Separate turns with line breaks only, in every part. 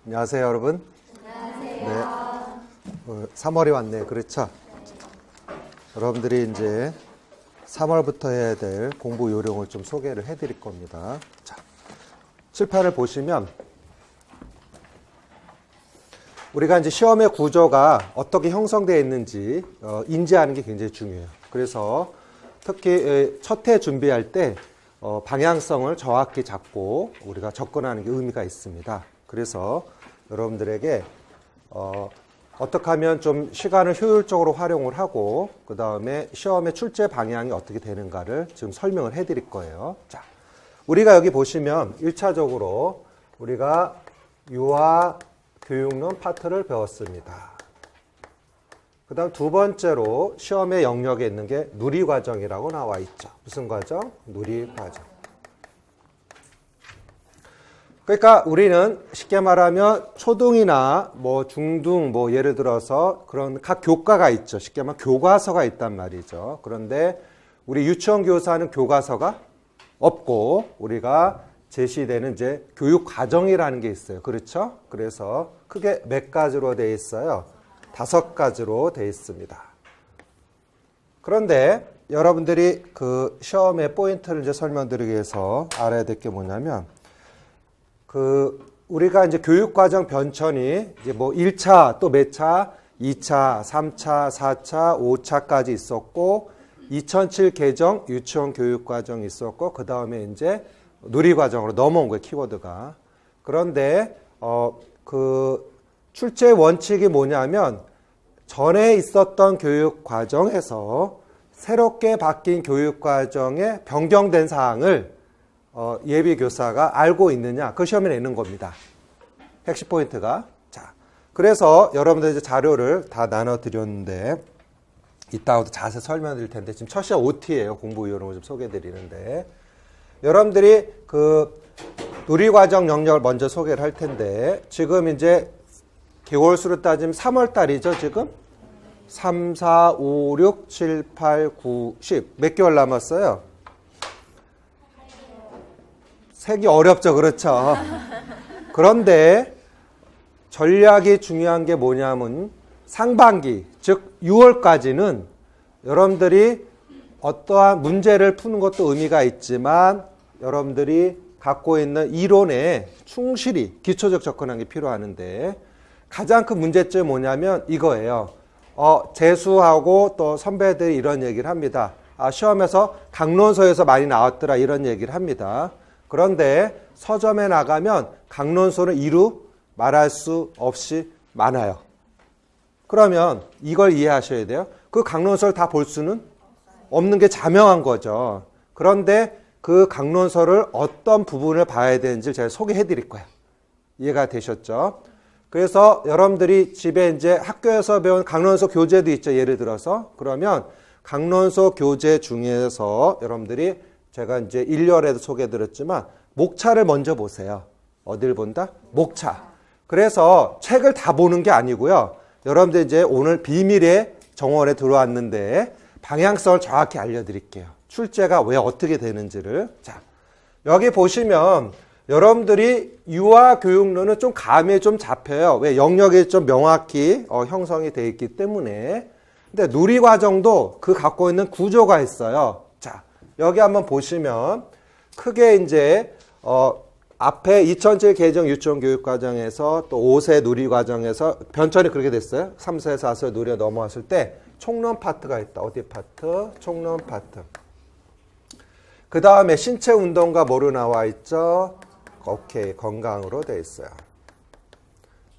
안녕하세요, 여러분.
안녕하세요.
네. 3월이 왔네요. 그렇죠? 여러분들이 이제 3월부터 해야 될 공부 요령을 좀 소개를 해드릴 겁니다. 자, 칠판을 보시면 우리가 이제 시험의 구조가 어떻게 형성되어 있는지 인지하는 게 굉장히 중요해요. 그래서 특히 첫 해 준비할 때 방향성을 정확히 잡고 우리가 접근하는 게 의미가 있습니다. 그래서 여러분들에게 어떻게 하면 좀 시간을 효율적으로 활용을 하고 그 다음에 시험의 출제 방향이 어떻게 되는가를 지금 설명을 해드릴 거예요. 자, 우리가 여기 보시면 1차적으로 우리가 유아 교육론 파트를 배웠습니다. 그 다음 두 번째로 시험의 영역에 있는 게 누리과정이라고 나와 있죠. 무슨 과정? 누리과정. 그러니까 우리는 쉽게 말하면 초등이나 뭐 중등 뭐 예를 들어서 그런 각 교과가 있죠. 쉽게 말하면 교과서가 있단 말이죠. 그런데 우리 유치원 교사는 교과서가 없고 우리가 제시되는 이제 교육 과정이라는 게 있어요. 그렇죠? 그래서 크게 몇 가지로 되어 있어요? 5가지로 되어 있습니다. 그런데 여러분들이 그 시험의 포인트를 이제 설명드리기 위해서 알아야 될 게 뭐냐면 우리가 이제 교육과정 변천이 이제 뭐 1차 또 몇 차, 2차, 3차, 4차, 5차까지 있었고 2007 개정 유치원 교육과정이 있었고 그 다음에 이제 누리과정으로 넘어온 거예요, 키워드가. 그런데 그 출제 원칙이 뭐냐면 전에 있었던 교육과정에서 새롭게 바뀐 교육과정에 변경된 사항을 예비교사가 알고 있느냐, 그 시험에 내는 겁니다. 핵심 포인트가. 자, 그래서 여러분들 이제 자료를 다 나눠드렸는데 이따가도 자세히 설명드릴 텐데 지금 첫 시간 OT예요. 공부 요령을 좀 소개해드리는데 여러분들이 그 누리과정 영역을 먼저 소개를 할 텐데 지금 이제 개월 수로 따지면 3월 달이죠, 지금? 3, 4, 5, 6, 7, 8, 9, 10. 몇 개월 남았어요? 세기 어렵죠, 그렇죠? 그런데 전략이 중요한 게 뭐냐면 상반기, 즉 6월까지는 여러분들이 어떠한 문제를 푸는 것도 의미가 있지만 여러분들이 갖고 있는 이론에 충실히 기초적 접근하는 게 필요하는데 가장 큰 문제점이 뭐냐면 이거예요. 재수하고 또 선배들이 이런 얘기를 합니다. 시험에서 강론서에서 많이 나왔더라 이런 얘기를 합니다. 그런데 서점에 나가면 강론서는 이루 말할 수 없이 많아요. 그러면 이걸 이해하셔야 돼요. 그 강론서를 다 볼 수는 없는 게 자명한 거죠. 그런데 그 강론서를 어떤 부분을 봐야 되는지 제가 소개해 드릴 거예요. 이해가 되셨죠? 그래서 여러분들이 집에 이제 학교에서 배운 강론서 교재도 있죠. 예를 들어서. 그러면 강론서 교재 중에서 여러분들이 제가 이제 1열에도 소개해 드렸지만 목차를 먼저 보세요. 어딜 본다? 목차. 그래서 책을 다 보는 게 아니고요. 여러분들 이제 오늘 비밀의 정원에 들어왔는데 방향성을 정확히 알려드릴게요. 출제가 왜 어떻게 되는지를. 자, 여기 보시면 여러분들이 유아교육론은 좀 감이 좀 잡혀요. 왜? 영역이 좀 명확히 형성이 되어 있기 때문에. 근데 누리과정도 그 갖고 있는 구조가 있어요. 자, 여기 한번 보시면 크게 이제 앞에 2007 개정 유치원 교육과정에서 또 5세 누리과정에서 변천이 그렇게 됐어요. 3세, 4세 누리에 넘어왔을 때 총론 파트가 있다. 어디 파트? 총론 파트. 그 다음에 신체 운동과 뭐로 나와 있죠? 오케이, 건강으로 되어 있어요.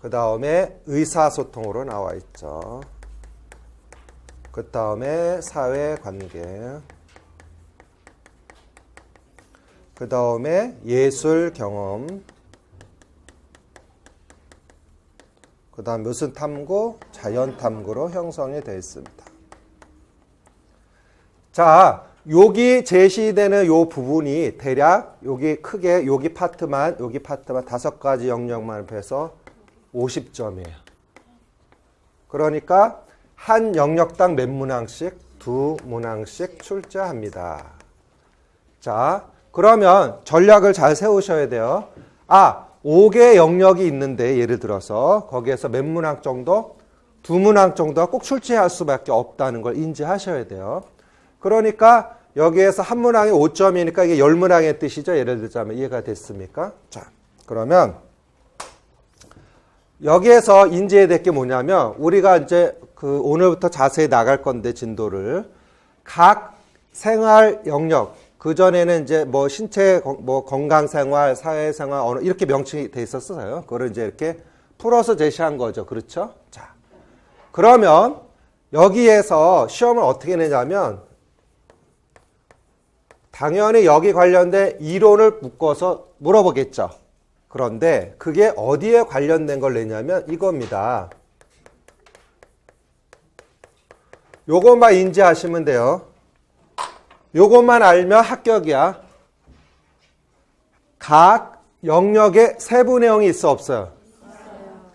그 다음에 의사소통으로 나와 있죠. 그 다음에 사회관계. 그 다음에 예술 경험. 그 다음 무슨 탐구? 자연 탐구로 형성이 되어 있습니다. 자, 여기 제시되는 요 부분이 대략 여기 크게 여기 파트만 5가지 영역만 해서 50점이에요. 그러니까 한 영역당 몇 문항씩? 2문항씩 출제합니다. 자, 그러면 전략을 잘 세우셔야 돼요. 5개의 영역이 있는데 예를 들어서 거기에서 몇 문항 정도? 2문항 정도가 꼭 출제할 수밖에 없다는 걸 인지하셔야 돼요. 그러니까 여기에서 한 문항이 5점이니까 이게 10문항의 뜻이죠. 예를 들자면 이해가 됐습니까? 자, 그러면 여기에서 인지해야 될 게 뭐냐면 우리가 이제 그 오늘부터 자세히 나갈 건데 진도를 각 생활 영역 그 전에는 이제 뭐 신체 뭐 건강 생활, 사회 생활, 언어 이렇게 명칭이 돼 있었어요. 그거를 이제 이렇게 풀어서 제시한 거죠. 그렇죠? 자, 그러면 여기에서 시험을 어떻게 내냐면 당연히 여기 관련된 이론을 묶어서 물어보겠죠. 그런데 그게 어디에 관련된 걸 내냐면 이겁니다. 요것만 인지하시면 돼요. 요것만 알면 합격이야. 각 영역에 세부 내용이 있어 없어요?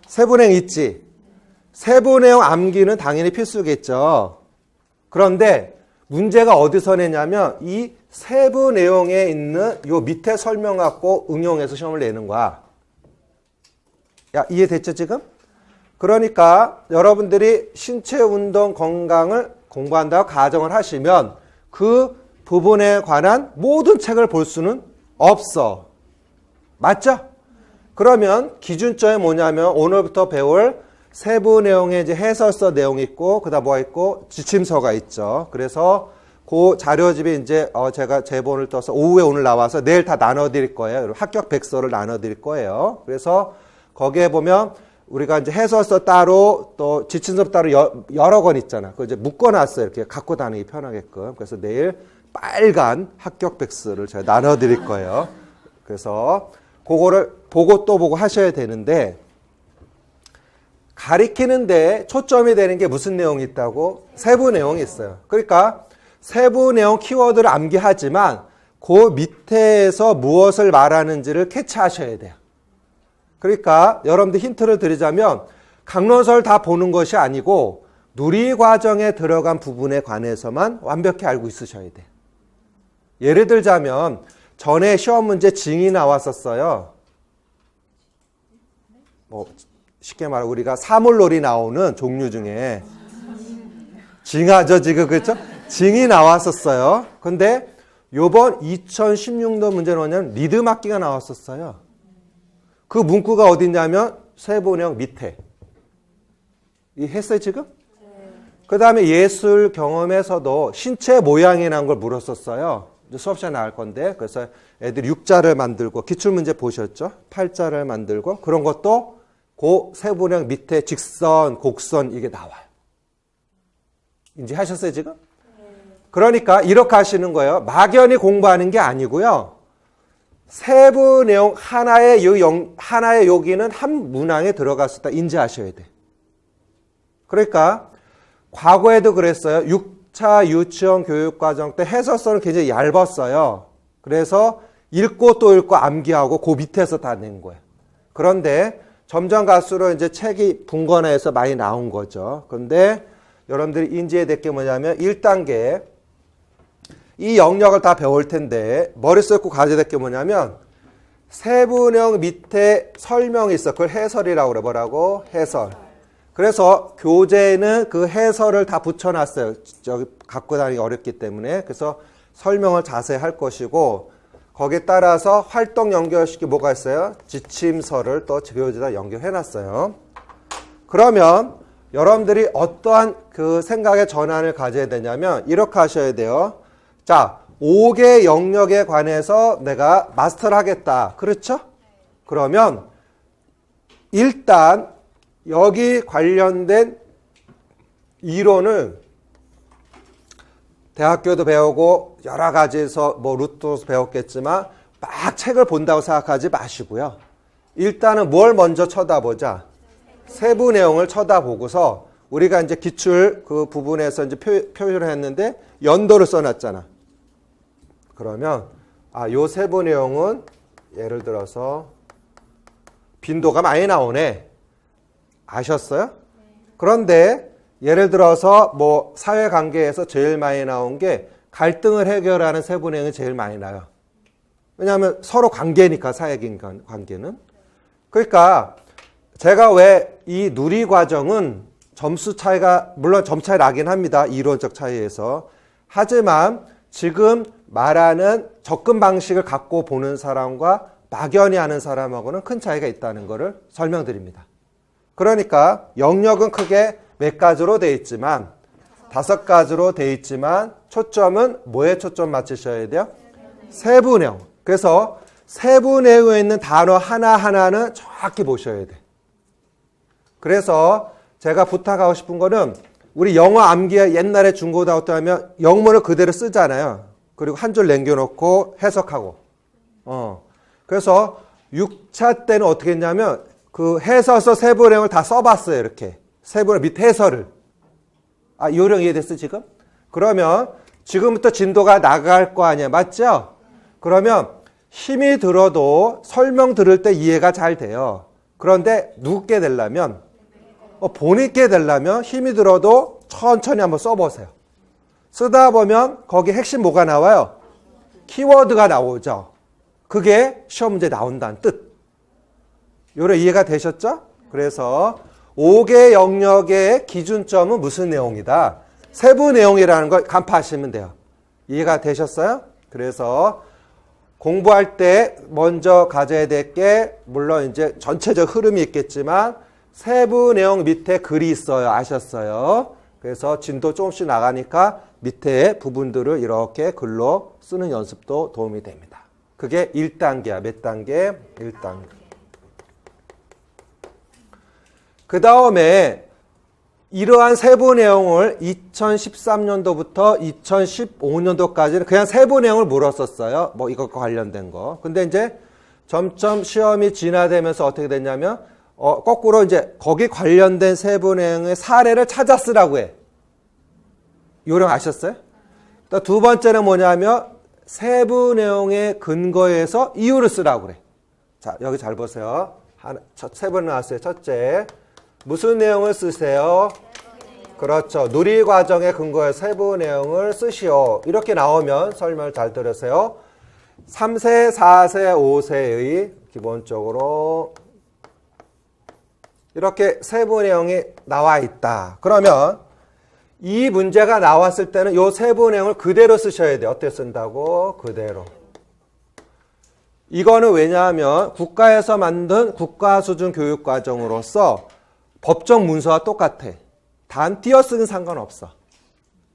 세부 내용 있지. 세부 내용 암기는 당연히 필수겠죠. 그런데 문제가 어디서 내냐면 이 세부 내용에 있는 요 밑에 설명 갖고 응용해서 시험을 내는 거야. 야, 이해됐죠 지금? 그러니까 여러분들이 신체 운동 건강을 공부한다고 가정을 하시면 그 부분에 관한 모든 책을 볼 수는 없어. 맞죠? 그러면 기준점이 뭐냐면 오늘부터 배울 세부 내용에 이제 해설서 내용이 있고 그다음 뭐가 있고 지침서가 있죠. 그래서 그 자료집이 이제 제가 제본을 떠서 오후에 오늘 나와서 내일 다 나눠 드릴 거예요. 합격 백서를 나눠 드릴 거예요. 그래서 거기에 보면 우리가 이제 해설서 따로 또 지침서 따로 여러 권 있잖아. 그거 이제 묶어 놨어요. 이렇게 갖고 다니기 편하게끔. 그래서 내일 빨간 합격 백서를 제가 나눠 드릴 거예요. 그래서 그거를 보고 또 보고 하셔야 되는데 가리키는데 초점이 되는 게 무슨 내용이 있다고? 세부 내용이 있어요. 그러니까 세부 내용 키워드를 암기하지만 그 밑에서 무엇을 말하는지를 캐치하셔야 돼요. 그러니까 여러분들 힌트를 드리자면 강론서를 다 보는 것이 아니고 누리과정에 들어간 부분에 관해서만 완벽히 알고 있으셔야 돼요. 예를 들자면 전에 시험 문제 징이 나왔었어요. 뭐 쉽게 말하면 우리가 사물놀이 나오는 종류 중에 징하죠 지금 그렇죠? 징이 나왔었어요. 근데 요번 2016년 문제는 뭐냐면 리듬 악기가 나왔었어요. 그 문구가 어딨냐면 세부내용 밑에. 이 했어요 지금? 그 다음에 예술 경험에서도 신체 모양이 난 걸 물었었어요. 수업 시간에 나올 건데 그래서 애들이 육자를 만들고 기출문제 보셨죠? 팔자를 만들고 그런 것도 그 세부내용 밑에 직선, 곡선 이게 나와요. 이제 하셨어요 지금? 그러니까 이렇게 하시는 거예요. 막연히 공부하는 게 아니고요. 세부 내용 하나의 여기는 한 문항에 들어갔을 때 인지하셔야 돼. 그러니까 과거에도 그랬어요. 6차 유치원 교육과정 때 해설서는 굉장히 얇았어요. 그래서 읽고 또 읽고 암기하고 그 밑에서 다 낸 거예요. 그런데 점점 갈수록 이제 책이 분권화해서 많이 나온 거죠. 그런데 여러분들이 인지해야 될 게 뭐냐면 1단계 이 영역을 다 배울 텐데 머릿속에 꼭 가져야 될 게 뭐냐면 세부내용 밑에 설명이 있어. 그걸 해설이라고 그래. 뭐라고? 해설. 그래서 교재에는 그 해설을 다 붙여놨어요. 저기 갖고 다니기 어렵기 때문에. 그래서 설명을 자세히 할 것이고 거기에 따라서 활동 연결시키 뭐가 있어요? 지침서를 또 교재에다 연결해놨어요. 그러면 여러분들이 어떠한 그 생각의 전환을 가져야 되냐면 이렇게 하셔야 돼요. 자, 5개 영역에 관해서 내가 마스터를 하겠다. 그렇죠? 그러면 일단 여기 관련된 이론을 대학교도 배우고 여러 가지에서 뭐 루트도 배웠겠지만 막 책을 본다고 생각하지 마시고요. 일단은 뭘 먼저 쳐다보자. 세부 내용을 쳐다보고서 우리가 이제 기출 그 부분에서 이제 표시를 했는데 연도를 써놨잖아. 그러면 요 세부 내용은 예를 들어서 빈도가 많이 나오네. 아셨어요? 그런데 예를 들어서 뭐 사회관계에서 제일 많이 나온 게 갈등을 해결하는 세부 내용이 제일 많이 나요. 왜냐하면 서로 관계니까 사회인 관계는. 그러니까 제가 왜 이 누리 과정은 점수 차이가 물론 점 차이 나긴 합니다. 이론적 차이에서. 하지만 지금 말하는 접근 방식을 갖고 보는 사람과 막연히 하는 사람하고는 큰 차이가 있다는 것을 설명드립니다. 그러니까 영역은 크게 몇 가지로 되어 있지만 5가지로 되어 있지만 초점은 뭐에 초점 맞추셔야 돼요? 세부 내용. 그래서 세부 내용에 있는 단어 하나하나는 정확히 보셔야 돼. 그래서 제가 부탁하고 싶은 거는 우리 영어 암기에 옛날에 중고등학교 때 하면 영문을 그대로 쓰잖아요. 그리고 한 줄 남겨놓고 해석하고. 그래서 6차 때는 어떻게 했냐면 그 해서서 세부 내용을 다 써봤어요. 이렇게. 세부 밑 해설을. 이 요령 이해됐어 지금? 그러면 지금부터 진도가 나갈 거 아니야. 맞죠? 그러면 힘이 들어도 설명 들을 때 이해가 잘 돼요. 그런데 누구게 되려면 본인께 되려면 힘이 들어도 천천히 한번 써보세요. 쓰다 보면 거기 핵심 뭐가 나와요? 키워드가 나오죠. 그게 시험 문제 나온다는 뜻. 요래 이해가 되셨죠? 그래서 5개 영역의 기준점은 무슨 내용이다? 세부 내용이라는 걸 간파하시면 돼요. 이해가 되셨어요? 그래서 공부할 때 먼저 가져야 될 게 물론 이제 전체적 흐름이 있겠지만 세부 내용 밑에 글이 있어요. 아셨어요? 그래서 진도 조금씩 나가니까 밑에 부분들을 이렇게 글로 쓰는 연습도 도움이 됩니다. 그게 1단계야. 몇 단계? 1단계. 그 다음에 이러한 세부 내용을 2013년도부터 2015년도까지는 그냥 세부 내용을 물었었어요. 뭐 이것과 관련된 거. 근데 이제 점점 시험이 진화되면서 어떻게 됐냐면 거꾸로 이제 거기 관련된 세부 내용의 사례를 찾아 쓰라고 해. 요령 아셨어요? 또 두 번째는 뭐냐면 세부 내용의 근거에서 이유를 쓰라고 그래. 자, 여기 잘 보세요. 세 번 나왔어요. 첫째, 무슨 내용을 쓰세요? 그렇죠. 누리 과정의 근거에 세부 내용을 쓰시오. 이렇게 나오면 설명을 잘 들으세요. 3세, 4세, 5세의 기본적으로 이렇게 세부 내용이 나와 있다. 그러면 이 문제가 나왔을 때는 이 세부 내용을 그대로 쓰셔야 돼요. 어떻게 쓴다고? 그대로. 이거는 왜냐하면 국가에서 만든 국가수준 교육과정으로서 법정 문서와 똑같아. 단 띄어쓰기는 상관없어.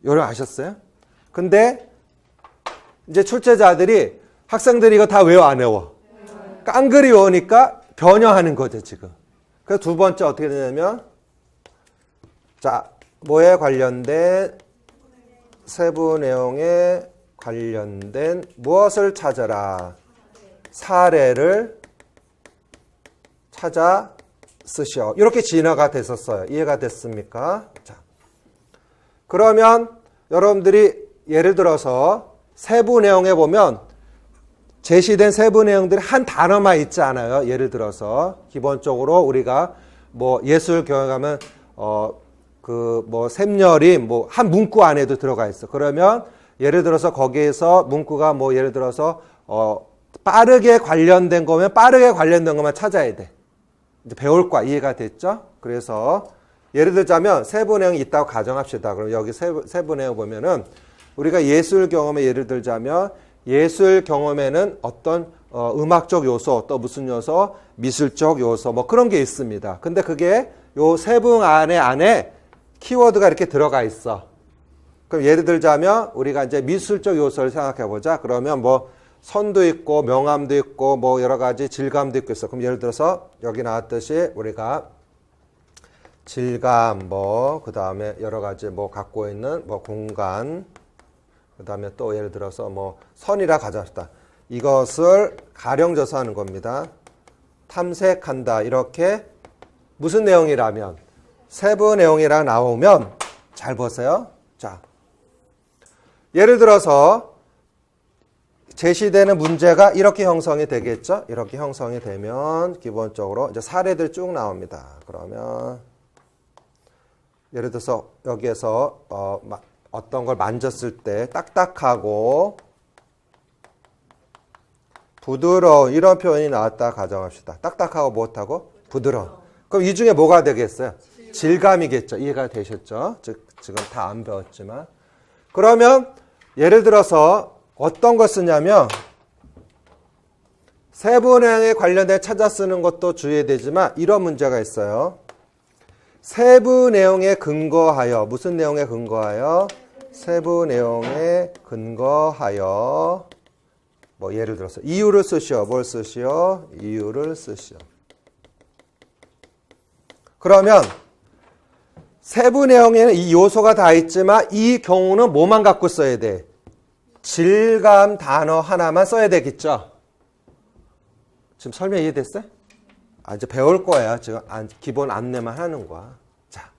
요령 아셨어요? 근데 이제 출제자들이 학생들이 이거 다 외워 안 외워? 깡그리 외우니까 변형하는 거죠 지금. 그래서 두 번째 어떻게 되냐면 자 뭐에 관련된 세부 내용에 관련된 무엇을 찾아라. 사례를 찾아 쓰시오. 이렇게 진화가 됐었어요. 이해가 됐습니까? 자, 그러면 여러분들이 예를 들어서 세부 내용에 보면 제시된 세부 내용들이 한 단어만 있지 않아요. 예를 들어서 기본적으로 우리가 뭐 예술 경영하면 그 뭐 샘열이 뭐 한 문구 안에도 들어가 있어. 그러면 예를 들어서 거기에서 문구가 뭐 예를 들어서 빠르게 관련된 거면 빠르게 관련된 것만 찾아야 돼. 이제 배울 거야. 이해가 됐죠? 그래서 예를 들자면 세부 내용이 있다고 가정합시다. 그럼 여기 세부 내용 보면은 우리가 예술 경험에 예를 들자면 예술 경험에는 어떤 음악적 요소, 또 무슨 요소, 미술적 요소 뭐 그런 게 있습니다. 근데 그게 요 세부 안에 키워드가 이렇게 들어가 있어. 그럼 예를 들자면 우리가 이제 미술적 요소를 생각해 보자. 그러면 뭐 선도 있고 명암도 있고 뭐 여러 가지 질감도 있고 있어. 그럼 예를 들어서 여기 나왔듯이 우리가 질감 뭐 그다음에 여러 가지 뭐 갖고 있는 뭐 공간 그다음에 또 예를 들어서 뭐 선이라 가져왔다. 이것을 가령져서 하는 겁니다. 탐색한다. 이렇게 무슨 내용이라면 세부 내용이라 나오면 잘 보세요. 자, 예를 들어서 제시되는 문제가 이렇게 형성이 되겠죠? 이렇게 형성이 되면 기본적으로 이제 사례들 쭉 나옵니다. 그러면 예를 들어서 여기에서 어떤 걸 만졌을 때 딱딱하고 부드러운 이런 표현이 나왔다 가정합시다. 딱딱하고 못하고 부드러운. 그럼 이 중에 뭐가 되겠어요? 질감이겠죠. 이해가 되셨죠? 지금 다 안 배웠지만. 그러면 예를 들어서 어떤 걸 쓰냐면 세부내용에 관련된 찾아 쓰는 것도 주의해야 되지만 이런 문제가 있어요. 세부 내용에 근거하여 무슨 내용에 근거하여? 세부 내용에 근거하여 뭐 예를 들어서 이유를 쓰시오. 뭘 쓰시오? 이유를 쓰시오. 그러면 세부 내용에는 이 요소가 다 있지만 이 경우는 뭐만 갖고 써야 돼? 질감 단어 하나만 써야 되겠죠? 지금 설명 이해됐어요? 이제 배울 거야. 지금 기본 안내만 하는 거야. 자,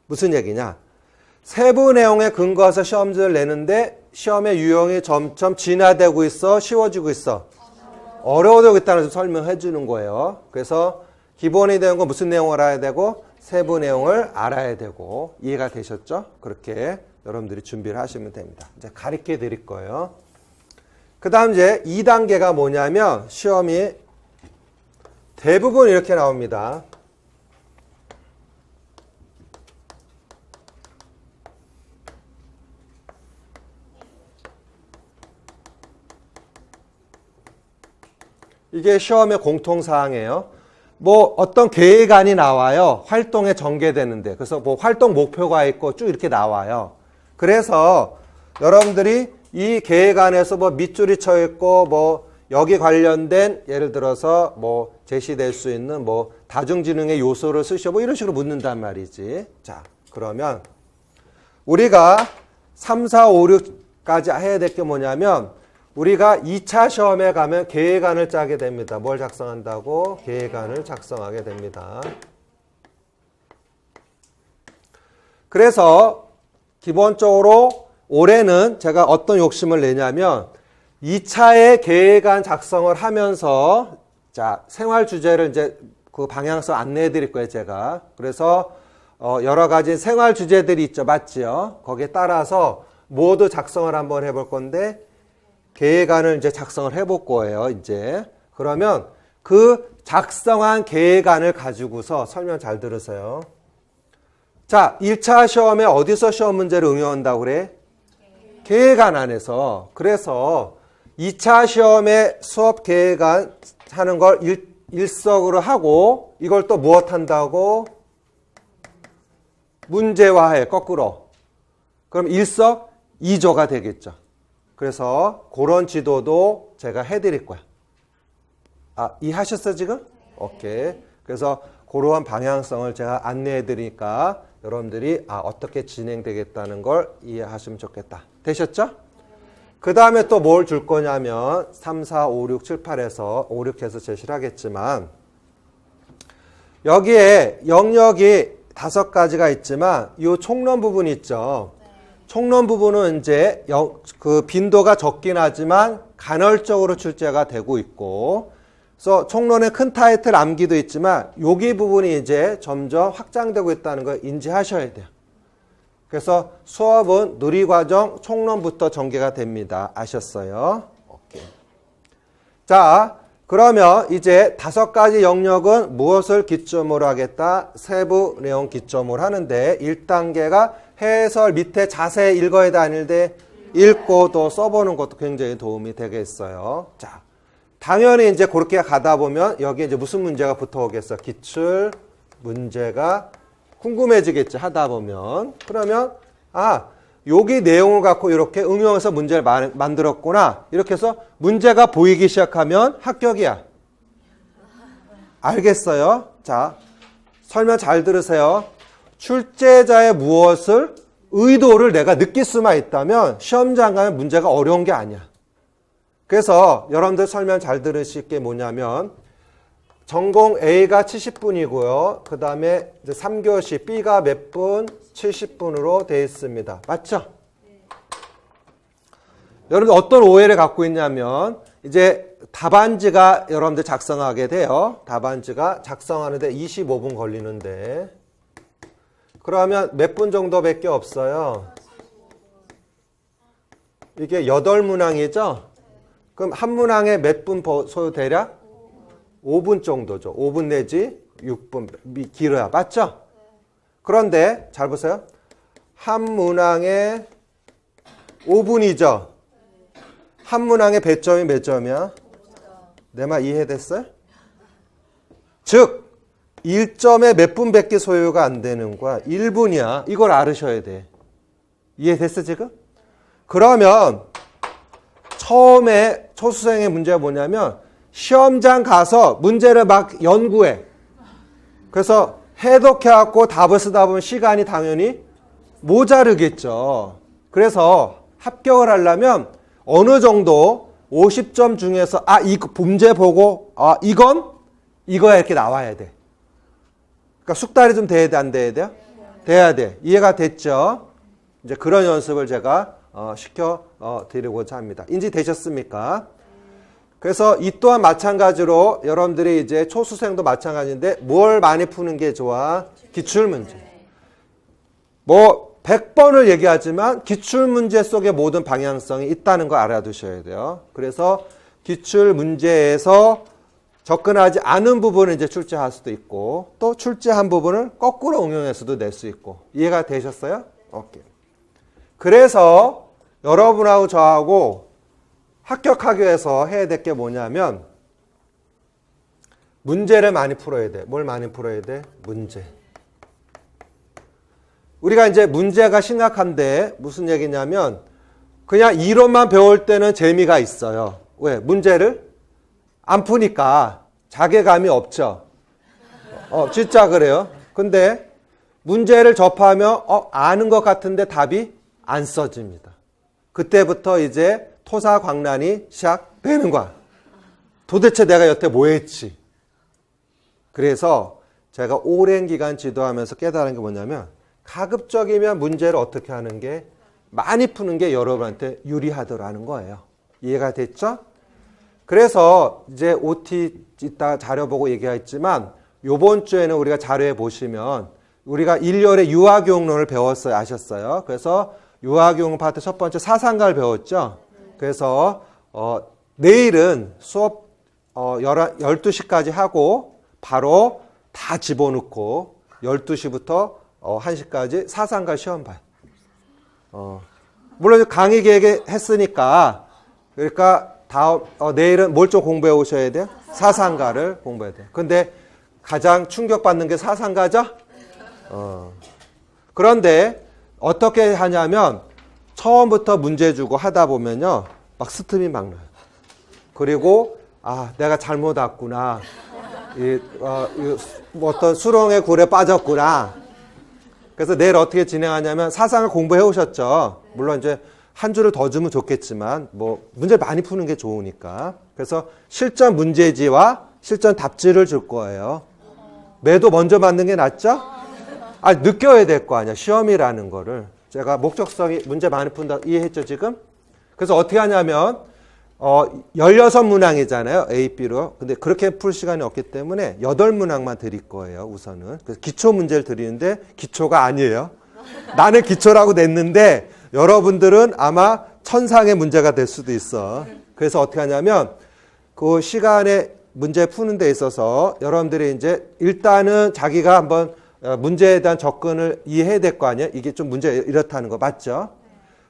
무슨 얘기냐? 세부 내용에 근거해서 시험지를 내는데 시험의 유형이 점점 진화되고 있어? 쉬워지고 있어? 어려워지고 있다는 걸 설명해 주는 거예요. 그래서 기본이 되는 건 무슨 내용을 알아야 되고 세부 내용을 알아야 되고 이해가 되셨죠? 그렇게 여러분들이 준비를 하시면 됩니다. 이제 가르쳐 드릴 거예요. 그 다음 이제 2단계가 뭐냐면 시험이 대부분 이렇게 나옵니다. 이게 시험의 공통사항이에요. 뭐 어떤 계획안이 나와요. 활동에 전개되는데. 그래서 뭐 활동 목표가 있고 쭉 이렇게 나와요. 그래서 여러분들이 이 계획안에서 뭐 밑줄이 쳐 있고 뭐 여기 관련된 예를 들어서 뭐 제시될 수 있는 뭐 다중지능의 요소를 쓰시오. 뭐 이런 식으로 묻는단 말이지. 자, 그러면 우리가 3, 4, 5, 6까지 해야 될 게 뭐냐면 우리가 2차 시험에 가면 계획안을 짜게 됩니다. 뭘 작성한다고? 계획안을 작성하게 됩니다. 그래서 기본적으로 올해는 제가 어떤 욕심을 내냐면 2차의 계획안 작성을 하면서 자, 생활 주제를 이제 그 방향성 안내해 드릴 거예요, 제가. 그래서 여러 가지 생활 주제들이 있죠. 맞지요? 거기에 따라서 모두 작성을 한번 해볼 건데 계획안을 이제 작성을 해볼 거예요, 이제. 그러면 그 작성한 계획안을 가지고서 설명 잘 들으세요. 자, 1차 시험에 어디서 시험 문제를 응용한다고 그래? 계획안 안에서. 그래서 2차 시험에 수업 계획안 하는 걸 일석으로 하고 이걸 또 무엇 한다고? 문제화해, 거꾸로. 그럼 일석이조가 되겠죠. 그래서 그런 지도도 제가 해드릴 거야. 이해하셨어 지금? 오케이. 그래서 그러한 방향성을 제가 안내해 드리니까 여러분들이 어떻게 진행되겠다는 걸 이해하시면 좋겠다. 되셨죠? 그 다음에 또 뭘 줄 거냐면 3, 4, 5, 6, 7, 8에서 5, 6해서 제시를 하겠지만 여기에 영역이 5가지가 있지만 이 총론 부분이 있죠. 총론 부분은 이제 그 빈도가 적긴 하지만 간헐적으로 출제가 되고 있고 그래서 총론의 큰 타이틀 암기도 있지만 여기 부분이 이제 점점 확장되고 있다는 걸 인지하셔야 돼요. 그래서 수업은 누리과정 총론부터 전개가 됩니다. 아셨어요? 오케이. 자, 그러면 이제 5가지 영역은 무엇을 기점으로 하겠다? 세부 내용 기점으로 하는데 1단계가 해설 밑에 자세히 읽어야 다닐때 읽고 또 써보는 것도 굉장히 도움이 되겠어요. 자, 당연히 이제 그렇게 가다 보면 여기에 이제 무슨 문제가 붙어 오겠어? 기출 문제가 궁금해지겠지, 하다 보면. 그러면, 여기 내용을 갖고 이렇게 응용해서 문제를 만들었구나. 이렇게 해서 문제가 보이기 시작하면 합격이야. 알겠어요? 자, 설명 잘 들으세요. 출제자의 무엇을, 의도를 내가 느낄 수만 있다면 시험장 가면 문제가 어려운 게 아니야. 그래서 여러분들 설명 잘 들으실 게 뭐냐면 전공 A가 70분이고요. 그 다음에 3교시 B가 몇 분? 70분으로 되어 있습니다. 맞죠? 여러분들 어떤 오해를 갖고 있냐면 이제 답안지가 여러분들 작성하게 돼요. 답안지가 작성하는데 25분 걸리는데 그러면 몇 분 정도밖에 없어요. 이게 8문항이죠? 그럼 한 문항에 몇 분 소요 대략? 5분 정도죠. 5분 내지 6분 길어야. 맞죠? 그런데 잘 보세요. 한 문항에 5분이죠. 한 문항의 배점이 몇 점이야? 내 말 이해됐어요? 즉 1점에 몇 분밖에 소요가 안 되는 거야. 1분이야. 이걸 알으셔야 돼. 이해됐어 지금? 그러면 처음에 초수생의 문제가 뭐냐면 시험장 가서 문제를 막 연구해. 그래서 해독해갖고 답을 쓰다 보면 시간이 당연히 모자르겠죠. 그래서 합격을 하려면 어느 정도 50점 중에서 이거 문제 보고 이거야 이렇게 나와야 돼. 그러니까 숙달이 좀 돼야 돼, 안 돼야 돼요? 돼야 돼. 이해가 됐죠? 이제 그런 연습을 제가 시켜 드리고자 합니다. 인지되셨습니까? 그래서 이 또한 마찬가지로 여러분들이 이제 초수생도 마찬가지인데 뭘 많이 푸는 게 좋아? 기출문제. 뭐 100번을 얘기하지만 기출문제 속에 모든 방향성이 있다는 거 알아두셔야 돼요. 그래서 기출문제에서 접근하지 않은 부분을 이제 출제할 수도 있고 또 출제한 부분을 거꾸로 응용해서도 낼 수 있고 이해가 되셨어요? 오케이. 그래서 여러분하고 저하고 합격하기 위해서 해야 될 게 뭐냐면 문제를 많이 풀어야 돼. 뭘 많이 풀어야 돼? 문제. 우리가 이제 문제가 심각한데 무슨 얘기냐면 그냥 이론만 배울 때는 재미가 있어요. 왜? 문제를 안 푸니까 자괴감이 없죠. 진짜 그래요. 근데 문제를 접하면 아는 것 같은데 답이 안 써집니다. 그때부터 이제 토사광란이 시작되는 거야. 도대체 내가 여태 뭐 했지? 그래서 제가 오랜 기간 지도하면서 깨달은 게 뭐냐면 가급적이면 문제를 어떻게 하는 게 많이 푸는 게 여러분한테 유리하더라는 거예요. 이해가 됐죠? 그래서 이제 OT 이따 자료 보고 얘기했지만 요번 주에는 우리가 자료에 보시면 우리가 1년에 유아교육론을 배웠어요. 아셨어요? 그래서 유아교육 파트 첫 번째 사상가를 배웠죠. 그래서 내일은 수업 12시까지 하고 바로 다 집어넣고 12시부터 1시까지 사상가 시험 봐요. 물론 강의 계획에 했으니까 그러니까 내일은 뭘 좀 공부해 오셔야 돼요? 사상가를 공부해야 돼요. 근데 가장 충격받는 게 사상가죠? 그런데 어떻게 하냐면 처음부터 문제 주고 하다 보면요. 막 스틈이 막 나요. 그리고 내가 잘못 왔구나. 어떤 수렁의 굴에 빠졌구나. 그래서 내일 어떻게 진행하냐면 사상을 공부해 오셨죠. 물론 이제 한 줄을 더 주면 좋겠지만 뭐 문제 많이 푸는 게 좋으니까. 그래서 실전 문제지와 실전 답지를 줄 거예요. 매도 먼저 받는 게 낫죠? 느껴야 될 거 아니야. 시험이라는 거를. 제가 목적성이 문제 많이 푼다 이해했죠 지금? 그래서 어떻게 하냐면 16문항이잖아요. A, B로. 근데 그렇게 풀 시간이 없기 때문에 8문항만 드릴 거예요. 우선은. 그래서 기초 문제를 드리는데 기초가 아니에요. 나는 기초라고 냈는데 여러분들은 아마 천상의 문제가 될 수도 있어. 그래서 어떻게 하냐면 그 시간에 문제 푸는 데 있어서 여러분들이 이제 일단은 자기가 한번 문제에 대한 접근을 이해해야 될 거 아니에요? 이게 좀 문제 이렇다는 거 맞죠?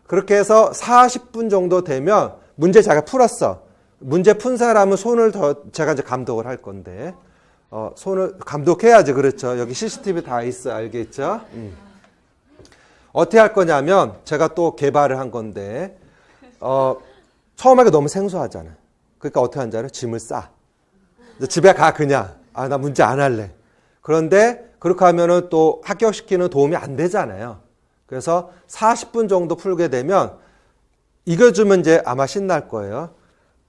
그렇게 해서 40분 정도 되면 문제 자기가 풀었어. 문제 푼 사람은 손을 제가 이제 감독을 할 건데 손을 감독해야지. 그렇죠? 여기 CCTV 다 있어. 알겠죠? 어떻게 할 거냐면 제가 또 개발을 한 건데 처음 하기 너무 생소하잖아요. 그러니까 어떻게 하는지 알아요? 짐을 싸. 집에 가 그냥. 나 문제 안 할래. 그런데 그렇게 하면은 또 합격시키는 도움이 안 되잖아요. 그래서 40분 정도 풀게 되면 이거 주면 이제 아마 신날 거예요.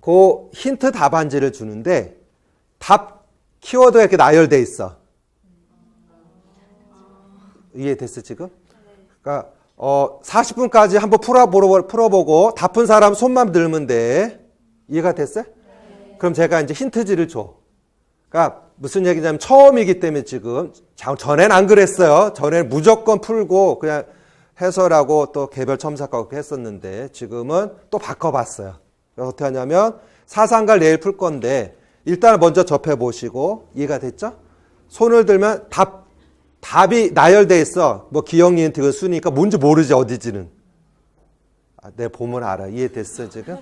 그 힌트 답안지를 주는데 답 키워드가 이렇게 나열돼 있어. 이해됐어 지금? 그러니까 40분까지 한번 풀어보고 다 푼 사람 손만 들면 돼. 이해가 됐어요? 그럼 제가 이제 힌트지를 줘. 그러니까 무슨 얘기냐면 처음이기 때문에 지금 전엔 안 그랬어요. 전엔 무조건 풀고 그냥 해설하고 또 개별 첨삭하고 했었는데 지금은 또 바꿔봤어요. 그래서 어떻게 하냐면 사상가를 내일 풀 건데 일단 먼저 접해 보시고 이해가 됐죠? 손을 들면 답이 나열돼 있어. 뭐 기억, 니은, 디귿, 순이니까 뭔지 모르지 어디지는. 내 보면 알아. 이해됐어 지금?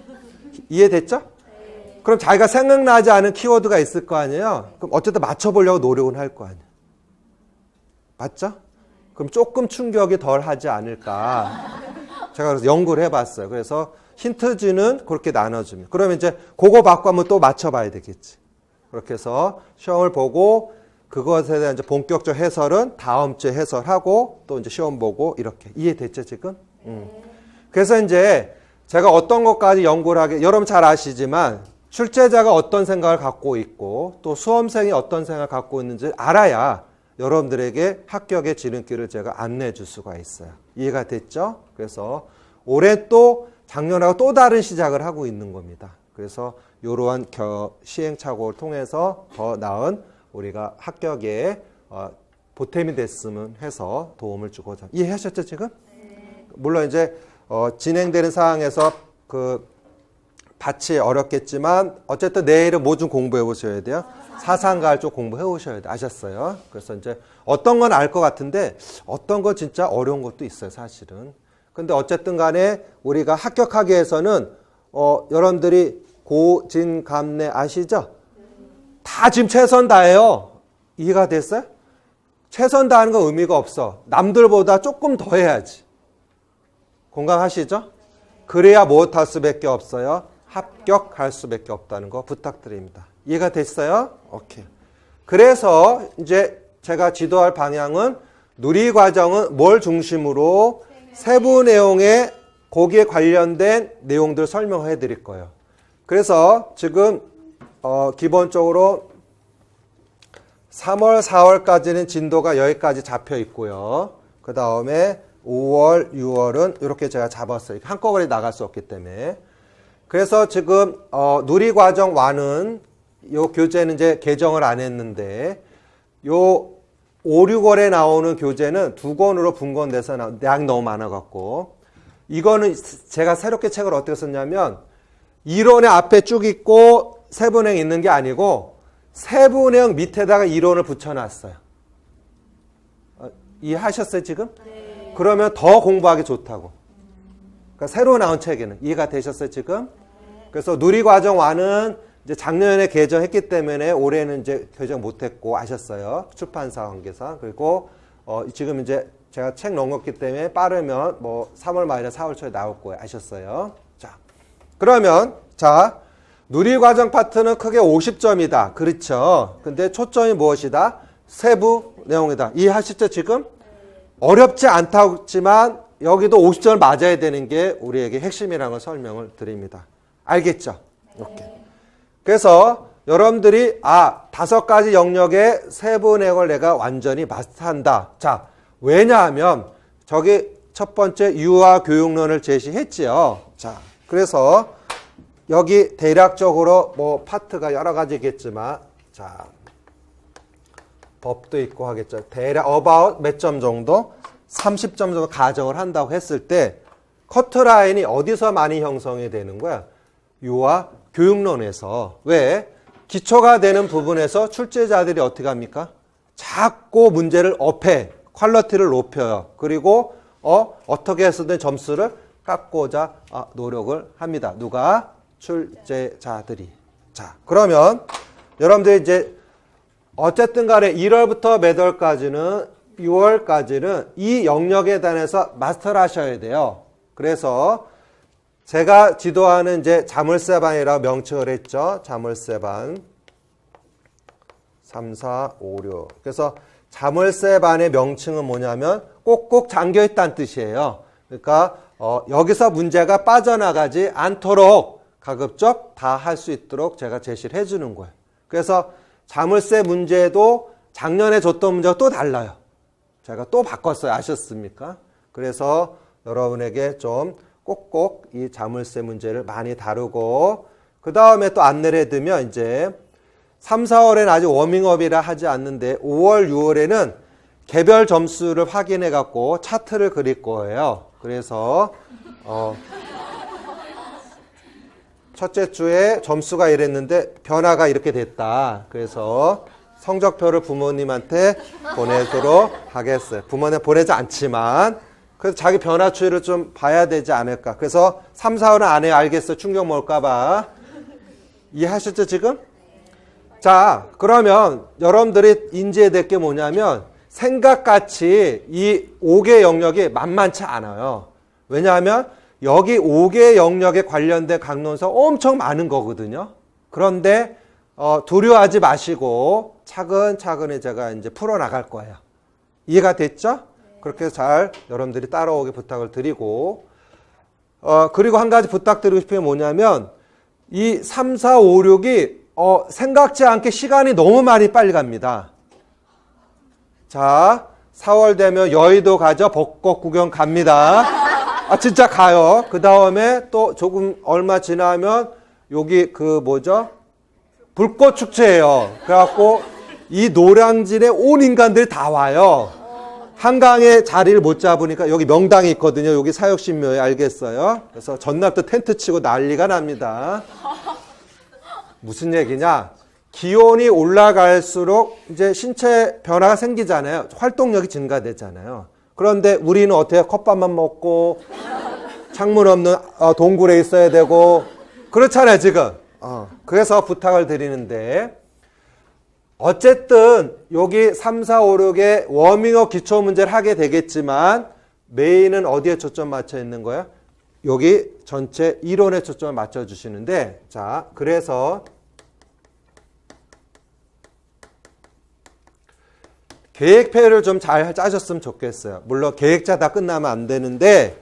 이해됐죠? 그럼 자기가 생각나지 않은 키워드가 있을 거 아니에요? 그럼 어쨌든 맞춰보려고 노력은 할 거 아니에요. 맞죠? 그럼 조금 충격이 덜 하지 않을까. 제가 그래서 연구를 해봤어요. 그래서 힌트지는 그렇게 나눠줍니다. 그러면 이제 그거 받고 한번 또 맞춰봐야 되겠지. 그렇게 해서 시험을 보고 그것에 대한 이제 본격적 해설은 다음 주에 해설하고 또 이제 시험 보고 이렇게. 이해됐죠, 지금? 그래서 이제 제가 어떤 것까지 연구를 하게, 여러분 잘 아시지만 출제자가 어떤 생각을 갖고 있고 또 수험생이 어떤 생각을 갖고 있는지 알아야 여러분들에게 합격의 지름길을 제가 안내해 줄 수가 있어요. 이해가 됐죠? 그래서 올해 또 작년하고 또 다른 시작을 하고 있는 겁니다. 그래서 이러한 시행착오를 통해서 더 나은 우리가 합격에 보탬이 됐으면 해서 도움을 주고자. 이해하셨죠, 지금? 네. 물론 이제 진행되는 상황에서 그 같이 어렵겠지만 어쨌든 내일은 뭐 좀 공부해 보셔야 돼요. 사상가를 좀 공부해 오셔야 돼요. 아셨어요? 그래서 이제 어떤 건 알 것 같은데 어떤 건 진짜 어려운 것도 있어요, 사실은. 근데 어쨌든 간에 우리가 합격하기 위해서는 여러분들이 고진감래 아시죠? 다 지금 최선 다해요. 이해가 됐어요? 최선 다하는 건 의미가 없어. 남들보다 조금 더 해야지. 공감하시죠? 그래야 못할 수밖에 없어요. 합격할 수밖에 없다는 거 부탁드립니다. 이해가 됐어요? 오케이. 그래서 이제 제가 지도할 방향은 누리과정은 뭘 중심으로 세부 내용의 거기에 관련된 내용들 설명해 드릴 거예요. 그래서 지금 기본적으로 3월, 4월까지는 진도가 여기까지 잡혀 있고요. 그 다음에 5월, 6월은 이렇게 제가 잡았어요. 한꺼번에 나갈 수 없기 때문에. 그래서 지금 누리과정 1은 요 교재는 이제 개정을 안 했는데 요 5, 6월에 나오는 교재는 2권으로 분권돼서 양이 너무 많아갖고 이거는 제가 새롭게 책을 어떻게 썼냐면 이론의 앞에 쭉 있고 세부내용 있는 게 아니고 세부내용 밑에다가 이론을 붙여놨어요. 이해하셨어요 지금? 네. 그러면 더 공부하기 좋다고. 그러니까 새로 나온 책에는 이해가 되셨어요 지금? 네. 그래서 누리과정 1은 이제 작년에 개정했기 때문에 올해는 이제 개정 못했고 아셨어요. 출판사 관계상. 그리고 지금 이제 제가 책 넘겼기 때문에 빠르면 뭐 3월 말이나 4월 초에 나올 거예요. 아셨어요? 자, 그러면 자 누리과정 파트는 크게 50점이다. 그렇죠. 근데 초점이 무엇이다? 세부 내용이다. 이해하시죠 지금? 어렵지 않다고 했지만 여기도 50점을 맞아야 되는 게 우리에게 핵심이라는 걸 설명을 드립니다. 알겠죠? 이렇게. 그래서 여러분들이 5가지 영역의 세부 내용을 내가 완전히 마스터한다. 자, 왜냐하면 저기 첫 번째 유아 교육론을 제시했지요. 자, 그래서 여기 대략적으로 뭐 파트가 여러 가지겠지만 자, 법도 있고 하겠죠. 대략 about 몇 점 정도? 30점 정도 가정을 한다고 했을 때 커트라인이 어디서 많이 형성이 되는 거야? 유아 교육론에서. 왜? 기초가 되는 부분에서 출제자들이 어떻게 합니까? 자꾸 문제를 업해 퀄리티를 높여요. 그리고 어떻게 해서든 점수를 깎고자 노력을 합니다. 누가? 출제자들이. 자, 그러면 여러분들이 이제 어쨌든 간에 1월부터 몇 월까지는 6월까지는 이 영역에 대해서 마스터를 하셔야 돼요. 그래서 제가 지도하는 이제 자물쇠반이라고 명칭을 했죠. 자물쇠반 3, 4, 5, 6. 그래서 자물쇠반의 명칭은 뭐냐면 꼭꼭 잠겨 있다는 뜻이에요. 그러니까 여기서 문제가 빠져나가지 않도록 가급적 다 할 수 있도록 제가 제시를 해주는 거예요. 그래서 자물쇠 문제도 작년에 줬던 문제가 또 달라요. 제가 또 바꿨어요. 아셨습니까? 그래서 여러분에게 좀 꼭꼭 이 자물쇠 문제를 많이 다루고 그 다음에 또 안내를 해두면 이제 3, 4월에는 아직 워밍업이라 하지 않는데 5월, 6월에는 개별 점수를 확인해 갖고 차트를 그릴 거예요. 그래서 첫째 주에 점수가 이랬는데 변화가 이렇게 됐다. 그래서 성적표를 부모님한테 보내도록 하겠어요. 부모님 보내지 않지만 그래서 자기 변화 추이를 좀 봐야 되지 않을까. 그래서 3, 4월은 안 해요. 알겠어요. 충격 먹을까 봐. 이해하셨죠 지금? 자, 그러면 여러분들이 인지해야 될 게 뭐냐면 생각같이 이 5개 영역이 만만치 않아요. 왜냐하면 여기 5개 영역에 관련된 강론서 엄청 많은 거거든요. 그런데 두려워하지 마시고 차근차근히 제가 이제 풀어나갈 거예요. 이해가 됐죠? 그렇게 잘 여러분들이 따라오게 부탁을 드리고 그리고 한 가지 부탁드리고 싶은 게 뭐냐면 이 3, 4, 5, 6이 생각지 않게 시간이 너무 많이 빨리 갑니다. 자, 4월 되면 여의도 가죠. 벚꽃 구경 갑니다. 진짜 가요. 그 다음에 또 조금 얼마 지나면 여기 그 뭐죠? 불꽃 축제예요. 그래갖고 이 노량진에 온 인간들이 다 와요. 한강에 자리를 못 잡으니까 여기 명당이 있거든요. 여기 사육신묘에 알겠어요? 그래서 전날부터 텐트 치고 난리가 납니다. 무슨 얘기냐? 기온이 올라갈수록 이제 신체 변화가 생기잖아요. 활동력이 증가되잖아요. 그런데 우리는 어때요? 컵밥만 먹고 창문 없는 동굴에 있어야 되고 그렇잖아요 지금. 그래서 부탁을 드리는데 어쨌든 여기 3, 4, 5, 6의 워밍업 기초 문제를 하게 되겠지만 메인은 어디에 초점 맞춰 있는 거예요? 여기 전체 이론에 초점을 맞춰 주시는데 자, 그래서 계획표를 좀 잘 짜셨으면 좋겠어요. 물론 계획자 다 끝나면 안 되는데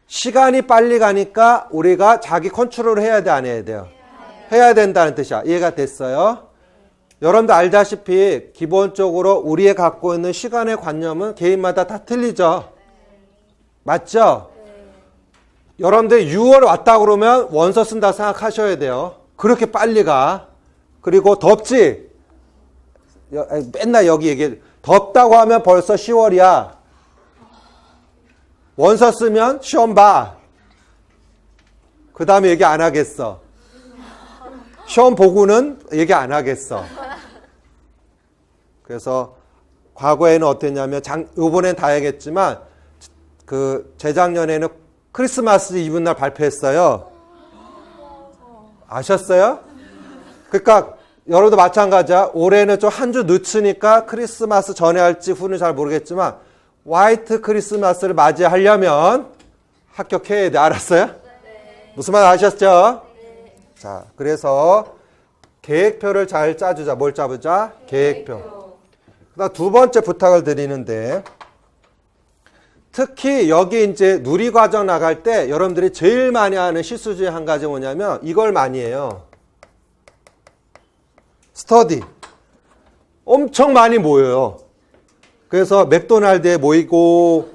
시간이 빨리 가니까 우리가 자기 컨트롤을 해야 돼, 안 해야 돼요? 해야 된다는 뜻이야. 이해가 됐어요? 여러분도 알다시피 기본적으로 우리의 갖고 있는 시간의 관념은 개인마다 다 틀리죠? 맞죠? 여러분들 6월 왔다 그러면 원서 쓴다 생각하셔야 돼요. 그렇게 빨리 가. 그리고 덥지? 맨날 여기 얘기해. 덥다고 하면 벌써 10월이야. 원서 쓰면 시험 봐. 그 다음에 얘기 안 하겠어. 시험 보고는 얘기 안 하겠어. 그래서 과거에는 어땠냐면 요번엔 다행했지만 그 재작년에는 크리스마스 이브 날 발표했어요. 아셨어요? 그러니까 여러분도 마찬가지야. 올해는 좀 한 주 늦으니까 크리스마스 전에 할지 후는 잘 모르겠지만 화이트 크리스마스를 맞이하려면 합격해야 돼. 알았어요? 네. 무슨 말 아셨죠? 네. 자, 그래서 계획표를 잘 짜주자. 뭘 짜보자? 계획표. 그다음 두 번째 부탁을 드리는데 특히 여기 이제 누리과정 나갈 때 여러분들이 제일 많이 하는 실수 중에 한 가지 뭐냐면 이걸 많이 해요. 스터디. 엄청 많이 모여요. 그래서 맥도날드에 모이고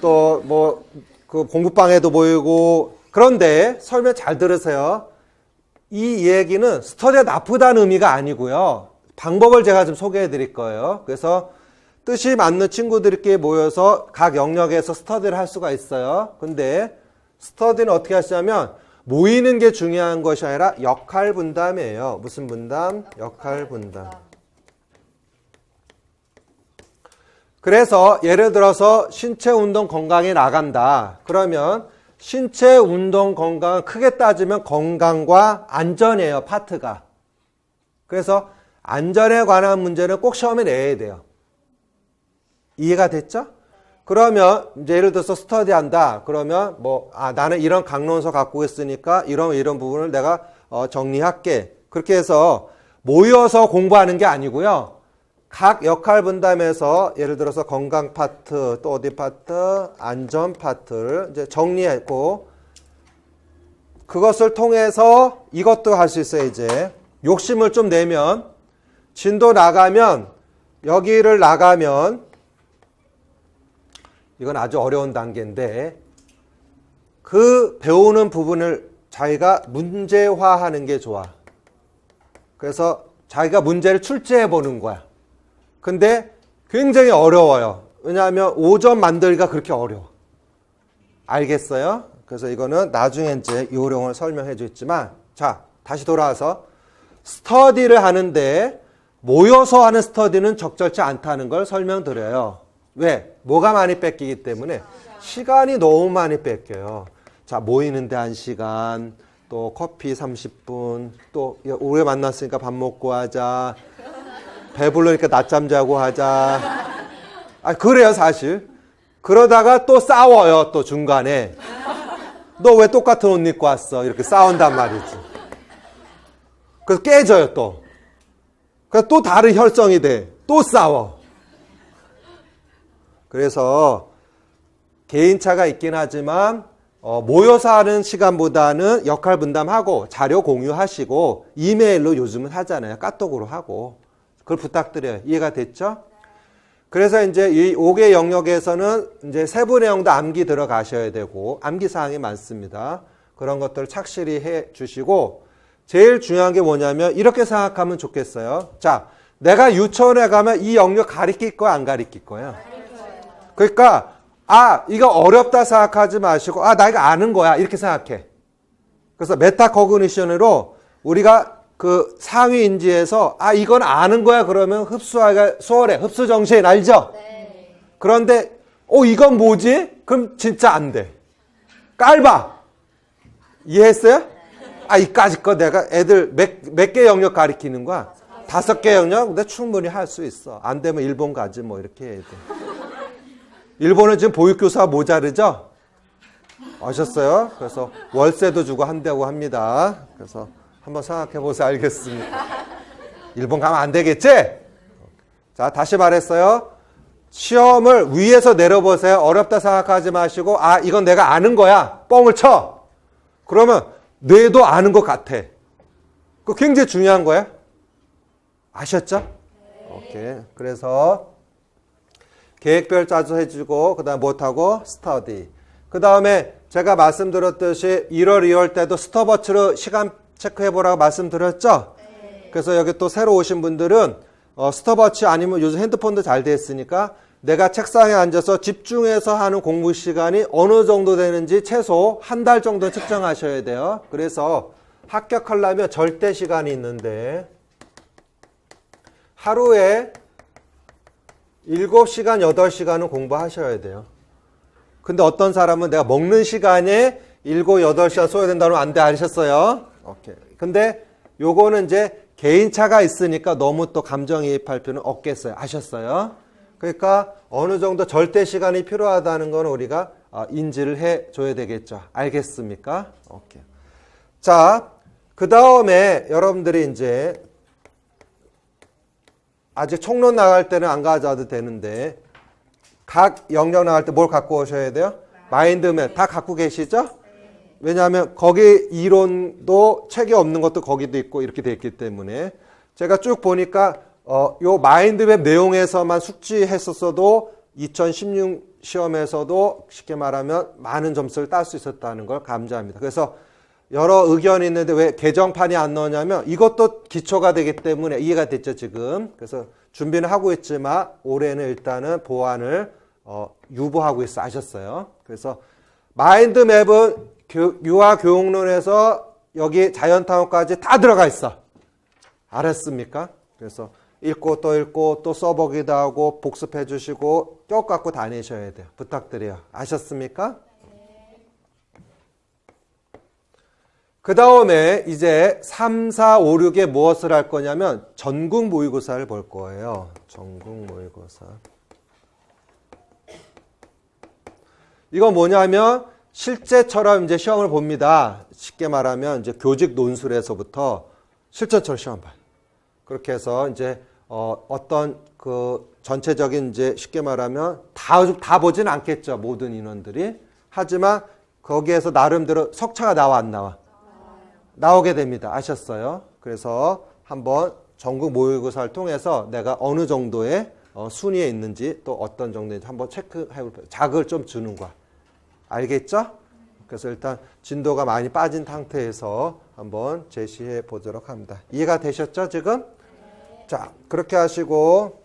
또 뭐 그 공부방에도 모이고 그런데 설명 잘 들으세요. 이 얘기는 스터디가 나쁘다는 의미가 아니고요. 방법을 제가 좀 소개해 드릴 거예요. 그래서 뜻이 맞는 친구들끼리 모여서 각 영역에서 스터디를 할 수가 있어요. 근데 스터디는 어떻게 하시냐면 모이는 게 중요한 것이 아니라 역할 분담이에요. 무슨 분담? 역할 분담. 그래서 예를 들어서 신체 운동 건강에 나간다. 그러면 신체 운동 건강은 크게 따지면 건강과 안전이에요. 파트가. 그래서 안전에 관한 문제는 꼭 시험에 내야 돼요. 이해가 됐죠? 그러면 이제 예를 들어서 스터디 한다. 그러면 나는 이런 강론서 갖고 있으니까 이런 부분을 내가 정리할게. 그렇게 해서 모여서 공부하는 게 아니고요. 각 역할 분담에서 예를 들어서 건강 파트, 또 어디 파트, 안전 파트를 이제 정리했고 그것을 통해서 이것도 할 수 있어요. 이제 욕심을 좀 내면 진도 나가면 여기를 나가면 이건 아주 어려운 단계인데 그 배우는 부분을 자기가 문제화하는 게 좋아. 그래서 자기가 문제를 출제해 보는 거야. 근데 굉장히 어려워요. 왜냐하면 5점 만들기가 그렇게 어려워. 알겠어요? 그래서 이거는 나중에 이제 요령을 설명해 줬지만 자, 다시 돌아와서 스터디를 하는데 모여서 하는 스터디는 적절치 않다는 걸 설명드려요. 왜? 뭐가 많이 뺏기기 때문에 시간이 너무 많이 뺏겨요. 자, 모이는데 1시간, 또 커피 30분, 또 오래 만났으니까 밥 먹고 하자. 배불러니까 낮잠 자고 하자. 아, 그래요, 사실. 그러다가 또 싸워요, 또 중간에. 너 왜 똑같은 옷 입고 왔어? 이렇게 싸운단 말이지. 그래서 깨져요, 또. 그래서 또 다른 혈성이 돼. 또 싸워. 그래서 개인차가 있긴 하지만 모여서 하는 시간보다는 역할 분담하고 자료 공유하시고 이메일로 요즘은 하잖아요. 카톡으로 하고. 그걸 부탁드려요. 이해가 됐죠? 그래서 이제 이 5개 영역에서는 이제 세부 내용도 암기 들어가셔야 되고 암기 사항이 많습니다. 그런 것들을 착실히 해 주시고 제일 중요한 게 뭐냐면 이렇게 생각하면 좋겠어요. 자, 내가 유치원에 가면 이 영역 가르칠 거야, 안 가르칠 거야? 그러니까 이거 어렵다 생각하지 마시고 나 이거 아는 거야 이렇게 생각해. 그래서 메타코그니션으로 우리가 그 상위 인지에서 이건 아는 거야 그러면 흡수하기가 수월해. 흡수 정신 알죠?
네.
그런데 이건 뭐지? 그럼 진짜 안 돼. 깔봐. 이해했어요? 이까짓 거 내가 애들 몇 개 영역 가리키는 거야? 5개 영역? 근데 충분히 할 수 있어. 안 되면 일본 가지 뭐 이렇게 해야 돼. 일본은 지금 보육교사 모자르죠? 아셨어요? 그래서 월세도 주고 한다고 합니다. 그래서 한번 생각해 보세요. 알겠습니다. 일본 가면 안 되겠지? 자, 다시 말했어요. 시험을 위에서 내려보세요. 어렵다 생각하지 마시고 이건 내가 아는 거야. 뻥을 쳐. 그러면 뇌도 아는 것 같아. 그거 굉장히 중요한 거야. 아셨죠? 오케이. 그래서 계획별 짜서 해주고 그 다음에 못하고 스터디. 그 다음에 제가 말씀드렸듯이 1월 2월 때도 스톱워치로 시간 체크해보라고 말씀드렸죠? 네. 그래서 여기 또 새로 오신 분들은 스톱워치 아니면 요즘 핸드폰도 잘 돼 있으니까 내가 책상에 앉아서 집중해서 하는 공부 시간이 어느 정도 되는지 최소 한 달 정도 측정하셔야 돼요. 그래서 합격하려면 절대 시간이 있는데 하루에 7시간, 8시간은 공부하셔야 돼요. 근데 어떤 사람은 내가 먹는 시간에 7, 8시간 소요된다면 안 돼. 아셨어요? 오케이. 근데 요거는 이제 개인차가 있으니까 너무 또 감정이입할 필요는 없겠어요. 아셨어요? 그러니까 어느 정도 절대 시간이 필요하다는 건 우리가 인지를 해 줘야 되겠죠. 알겠습니까? 오케이. 자, 그 다음에 여러분들이 이제 아직 총론 나갈 때는 안 가져와도 되는데 각 영역 나갈 때 뭘 갖고 오셔야 돼요? 마인드맵 다 갖고 계시죠? 왜냐하면 거기 이론도 책에 없는 것도 거기도 있고 이렇게 돼 있기 때문에 제가 쭉 보니까 요 마인드맵 내용에서만 숙지했었어도 2016 시험에서도 쉽게 말하면 많은 점수를 딸 수 있었다는 걸 감사합니다. 그래서 여러 의견이 있는데 왜 개정판이 안 나오냐면 이것도 기초가 되기 때문에 이해가 됐죠 지금. 그래서 준비는 하고 있지만 올해는 일단은 보완을 유보하고 있어. 아셨어요? 그래서 마인드맵은 유아교육론에서 여기 자연탐험까지 다 들어가 있어. 알았습니까? 그래서 읽고 또 써보기도 하고 복습해 주시고 껴 갖고 다니셔야 돼요. 부탁드려요. 아셨습니까? 그 다음에 이제 3, 4, 5, 6에 무엇을 할 거냐면 전국 모의고사를 볼 거예요. 전국 모의고사. 이건 뭐냐면 실제처럼 이제 시험을 봅니다. 쉽게 말하면 이제 교직 논술에서부터 실전처럼 시험 봐요. 그렇게 해서 이제 어떤 그 전체적인 이제 쉽게 말하면 다 보진 않겠죠. 모든 인원들이. 하지만 거기에서 나름대로 석차가 나와 안 나와? 나오게 됩니다. 아셨어요? 그래서 한번 전국 모의고사를 통해서 내가 어느 정도의 순위에 있는지 또 어떤 정도인지 한번 체크해볼 거예요. 자극을 좀 주는 거야. 알겠죠? 그래서 일단 진도가 많이 빠진 상태에서 한번 제시해 보도록 합니다. 이해가 되셨죠, 지금? 자, 그렇게 하시고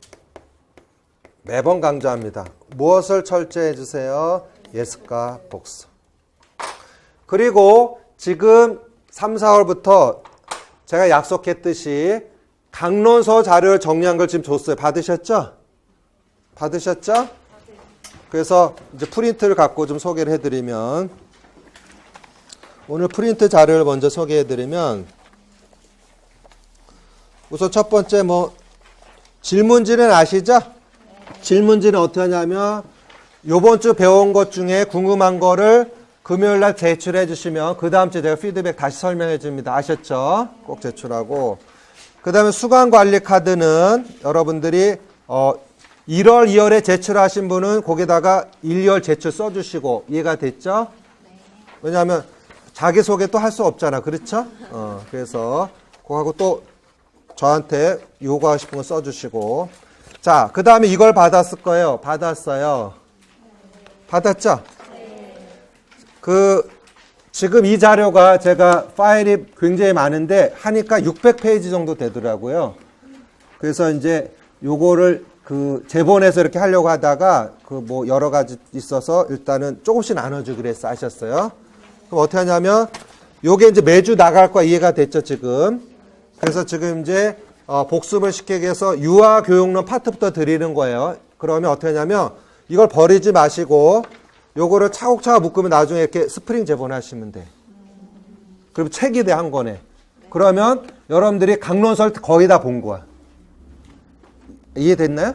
매번 강조합니다. 무엇을 철저해 주세요? 예습과 복습. 그리고 지금 3, 4월부터 제가 약속했듯이 강론서 자료를 정리한 걸 지금 줬어요. 받으셨죠? 받으셨죠? 그래서 이제 프린트를 갖고 좀 소개를 해드리면, 오늘 프린트 자료를 먼저 소개해드리면, 우선 첫 번째 질문지는 아시죠? 질문지는 어떻게 하냐면 요번 주 배운 것 중에 궁금한 거를 금요일 날 제출해 주시면 그 다음 주에 제가 피드백 다시 설명해 줍니다. 아셨죠? 꼭 제출하고. 그 다음에 수강 관리 카드는 여러분들이 1월, 2월에 제출하신 분은 거기다가 1, 2월 제출 써주시고, 이해가 됐죠? 왜냐하면 자기소개 또 할 수 없잖아. 그렇죠? 그래서 그거하고 또 저한테 요구하고 싶은 거 써주시고. 자, 그 다음에 이걸 받았을 거예요. 받았어요. 받았죠? 지금 이 자료가 제가 파일이 굉장히 많은데 하니까 600페이지 정도 되더라고요. 그래서 이제 요거를 재본해서 이렇게 하려고 하다가 여러 가지 있어서 일단은 조금씩 나눠주기로 했어. 아셨어요? 그럼 어떻게 하냐면 요게 이제 매주 나갈 거야. 이해가 됐죠, 지금? 그래서 지금 이제 복습을 시키기 위해서 유아교육론 파트부터 드리는 거예요. 그러면 어떻게 하냐면 이걸 버리지 마시고 요거를 차곡차곡 묶으면 나중에 이렇게 스프링 재본하시면 돼. 그럼 책이 돼, 한 권에. 그러면 여러분들이 강론서를 거의 다 본 거야. 이해됐나요?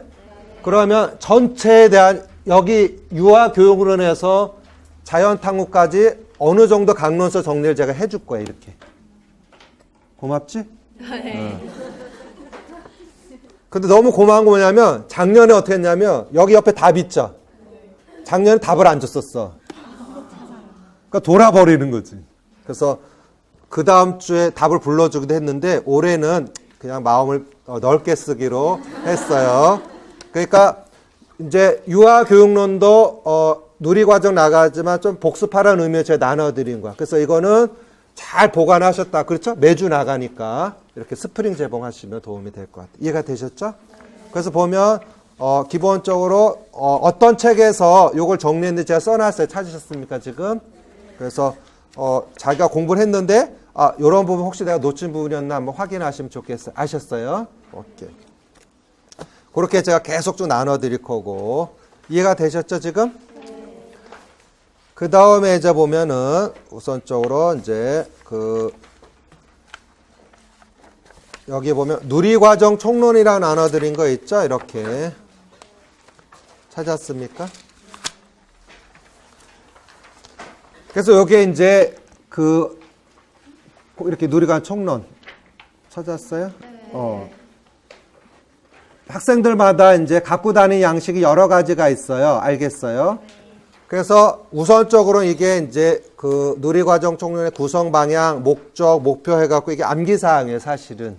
그러면 전체에 대한 여기 유아교육론에서 자연탐구까지 어느 정도 강론서 정리를 제가 해줄 거예요. 이렇게. 고맙지? 근데 너무 고마운 거 뭐냐면 작년에 어떻게 했냐면 여기 옆에 답 있죠? 작년에 답을 안 줬었어. 그러니까 돌아버리는 거지. 그래서 그 다음 주에 답을 불러주기도 했는데 올해는 그냥 마음을 넓게 쓰기로 했어요. 그러니까 이제 유아교육론도 누리과정 나가지만 좀 복습하라는 의미로 제가 나눠드린 거야. 그래서 이거는 잘 보관하셨다. 그렇죠? 매주 나가니까 이렇게 스프링 재봉하시면 도움이 될 것 같아요. 이해가 되셨죠? 그래서 보면 기본적으로 어떤 책에서 이걸 정리했는지 제가 써놨어요. 찾으셨습니까 지금? 그래서 자기가 공부를 했는데 이런 부분 혹시 내가 놓친 부분이었나 한번 확인하시면 좋겠어요. 아셨어요? 오케이. 그렇게 제가 계속 좀 나눠드릴 거고. 이해가 되셨죠 지금? 그 다음에 이제 보면은 우선적으로 이제 여기 보면 누리과정 총론이라고 나눠드린 거 있죠? 이렇게 찾았습니까? 그래서 여기에 이제 이렇게 누리과정 총론 찾았어요? 학생들마다 이제 갖고 다니는 양식이 여러 가지가 있어요. 알겠어요? 그래서 우선적으로 이게 이제 누리과정 총론의 구성 방향, 목적, 목표 해갖고 이게 암기사항이에요, 사실은.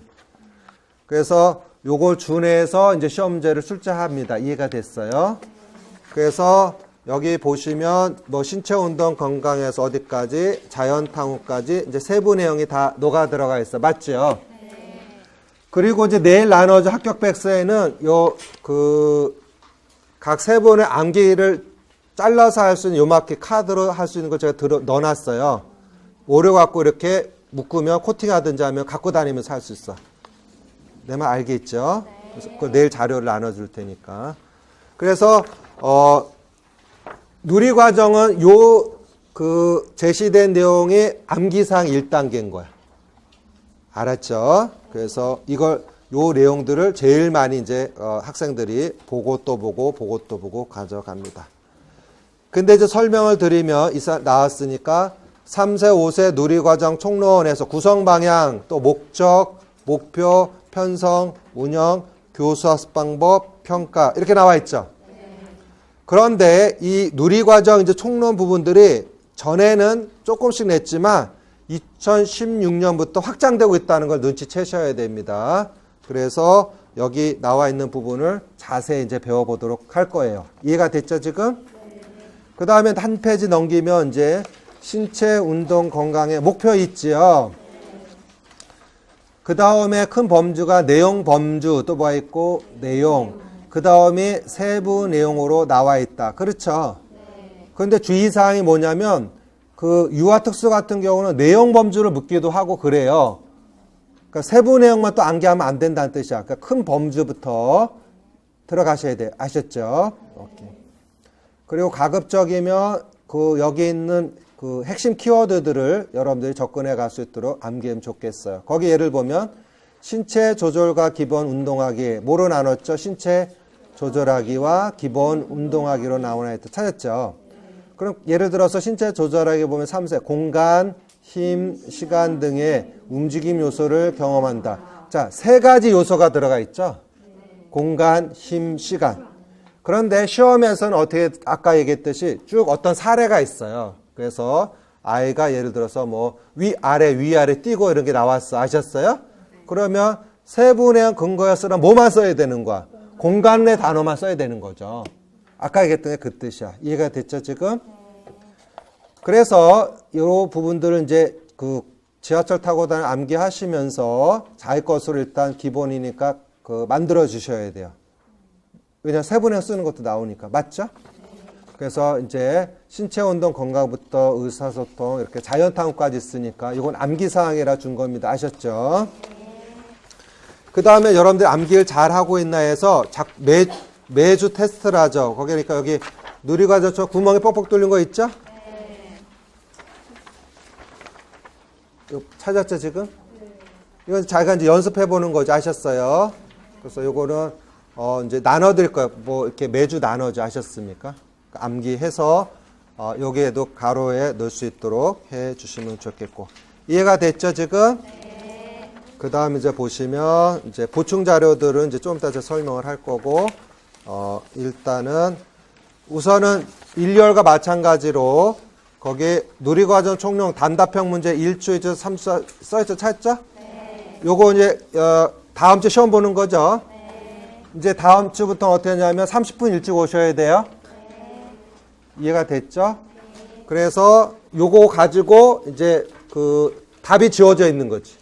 그래서 요걸 준해서 이제 시험제를 출제합니다. 이해가 됐어요? 그래서 여기 보시면 신체 운동 건강에서 어디까지, 자연 탐구까지 이제 세부 내용이 다 녹아 들어가 있어. 맞죠? 그리고 이제 내일 나눠줄 합격 백서에는 각 세분의 암기를 잘라서 할 수 있는 요만큼 카드로 할 수 있는 걸 제가 넣어놨어요. 오려 갖고 이렇게 묶으면 코팅하든지 하면 갖고 다니면서 할 수 있어. 내 말 알겠죠? 그래서 내일 자료를 나눠줄 테니까. 그래서 누리과정은 제시된 내용이 암기사항 1단계인 거야. 알았죠? 그래서 요 내용들을 제일 많이 이제 학생들이 보고 또 보고 가져갑니다. 근데 이제 설명을 드리면 나왔으니까 3세, 5세 누리과정 총론에서 구성 방향, 또 목적, 목표, 편성, 운영, 교수 학습 방법, 평가 이렇게 나와 있죠. 그런데 이 누리과정 이제 총론 부분들이 전에는 조금씩 냈지만 2016년부터 확장되고 있다는 걸 눈치채셔야 됩니다. 그래서 여기 나와 있는 부분을 자세히 이제 배워보도록 할 거예요. 이해가 됐죠, 지금? 그 다음에 한 페이지 넘기면 이제 신체 운동 건강의 목표 있지요. 그 다음에 큰 범주가 내용 범주 또 뭐가 있고 내용. 그 다음에 세부 내용으로 나와 있다. 그렇죠? 그런데 주의사항이 뭐냐면 그 유아특수 같은 경우는 내용 범주를 묻기도 하고 그래요. 그러니까 세부 내용만 또 암기하면 안 된다는 뜻이야. 그러니까 큰 범주부터 들어가셔야 돼. 아셨죠? 오케이. 그리고 가급적이면 그 여기 있는 그 핵심 키워드들을 여러분들이 접근해 갈 수 있도록 암기하면 좋겠어요. 거기 예를 보면 신체 조절과 기본 운동하기 뭐로 나눴죠? 신체 조절하기와 기본 운동하기로 나오나 했죠. 찾았죠? 그럼 예를 들어서 신체 조절하기 보면 3세 공간, 힘, 시간 등의 움직임 요소를 경험한다. 자, 세 가지 요소가 들어가 있죠. 공간, 힘, 시간. 그런데 시험에서는 어떻게 아까 얘기했듯이 쭉 어떤 사례가 있어요. 그래서 아이가 예를 들어서 뭐 위아래 뛰고 이런 게 나왔어. 아셨어요? 그러면 세부 내용 근거에 쓰라 뭐만 써야 되는 거야? 공간 내 단어만 써야 되는 거죠. 아까 얘기했던 게 그 뜻이야. 이해가 됐죠, 지금? 그래서 이 부분들은 이제 그 지하철 타고 다니는 암기하시면서 자기 것으로 일단 기본이니까 그 만들어 주셔야 돼요. 왜냐면 세분에 쓰는 것도 나오니까. 맞죠? 그래서 이제 신체 운동 건강부터 의사소통 이렇게 자연탐험까지 있으니까 이건 암기 사항이라 준 겁니다. 아셨죠? 그 다음에 여러분들 암기를 잘 하고 있나 해서 매주 테스트를 하죠. 거기니까 여기 누리과정처럼 구멍이 뻑뻑 뚫린 거 있죠? 찾았죠, 지금? 이건 자기가 이제 연습해 보는 거죠. 아셨어요? 그래서 요거는, 이제 나눠드릴 거예요. 뭐, 이렇게 매주 나눠져. 아셨습니까? 암기해서, 여기에도 가로에 넣을 수 있도록 해 주시면 좋겠고. 이해가 됐죠, 지금? 네. 그 다음 이제 보시면, 이제 보충 자료들은 이제 좀 이따 설명을 할 거고, 일단은, 우선은 1열과 마찬가지로, 거기 누리과정 총론 단답형 문제 1주, 2주, 3주 써있죠? 찾죠? 네. 요거 이제 다음 주 시험 보는 거죠? 네. 이제 다음 주부터 어떻게 하냐면 30분 일찍 오셔야 돼요. 네. 이해가 됐죠? 네. 그래서 요거 가지고 이제 그 답이 지워져 있는 거지.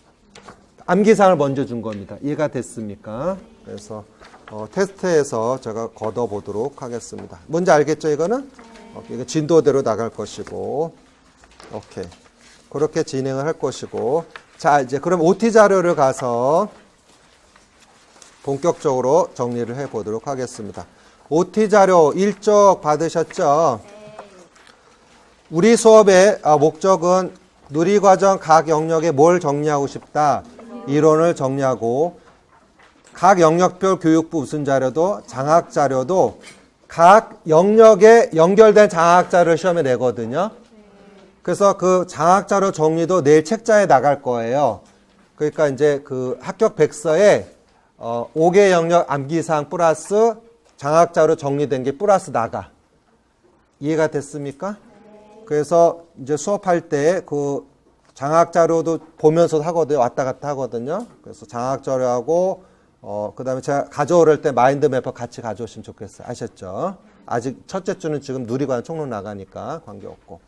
암기사항을 먼저 준 겁니다. 이해가 됐습니까? 그래서 테스트에서 제가 걷어보도록 하겠습니다. 뭔지 알겠죠, 이거는? 이거 진도대로 나갈 것이고, 오케이. 그렇게 진행을 할 것이고. 자, 이제 그럼 OT 자료를 가서 본격적으로 정리를 해 보도록 하겠습니다. OT 자료 1쪽 받으셨죠? 우리 수업의 목적은 누리과정 각 영역에 뭘 정리하고 싶다? 이론을 정리하고, 각 영역별 교육부 우선 자료도 장학 자료도 각 영역에 연결된 장학자를 시험에 내거든요. 그래서 그 장학자료 정리도 내일 책자에 나갈 거예요. 그러니까 이제 그 합격 백서에 5개 영역 암기사항 플러스 장학자료 정리된 게 플러스 나가. 이해가 됐습니까? 그래서 이제 수업할 때 그 장학자료도 보면서 하거든요. 왔다 갔다 하거든요. 그래서 장학자료하고 그 다음에 제가 가져올 때 마인드맵을 같이 가져오시면 좋겠어요. 아셨죠? 아직 첫째 주는 지금 누리과정 총론 나가니까 관계없고.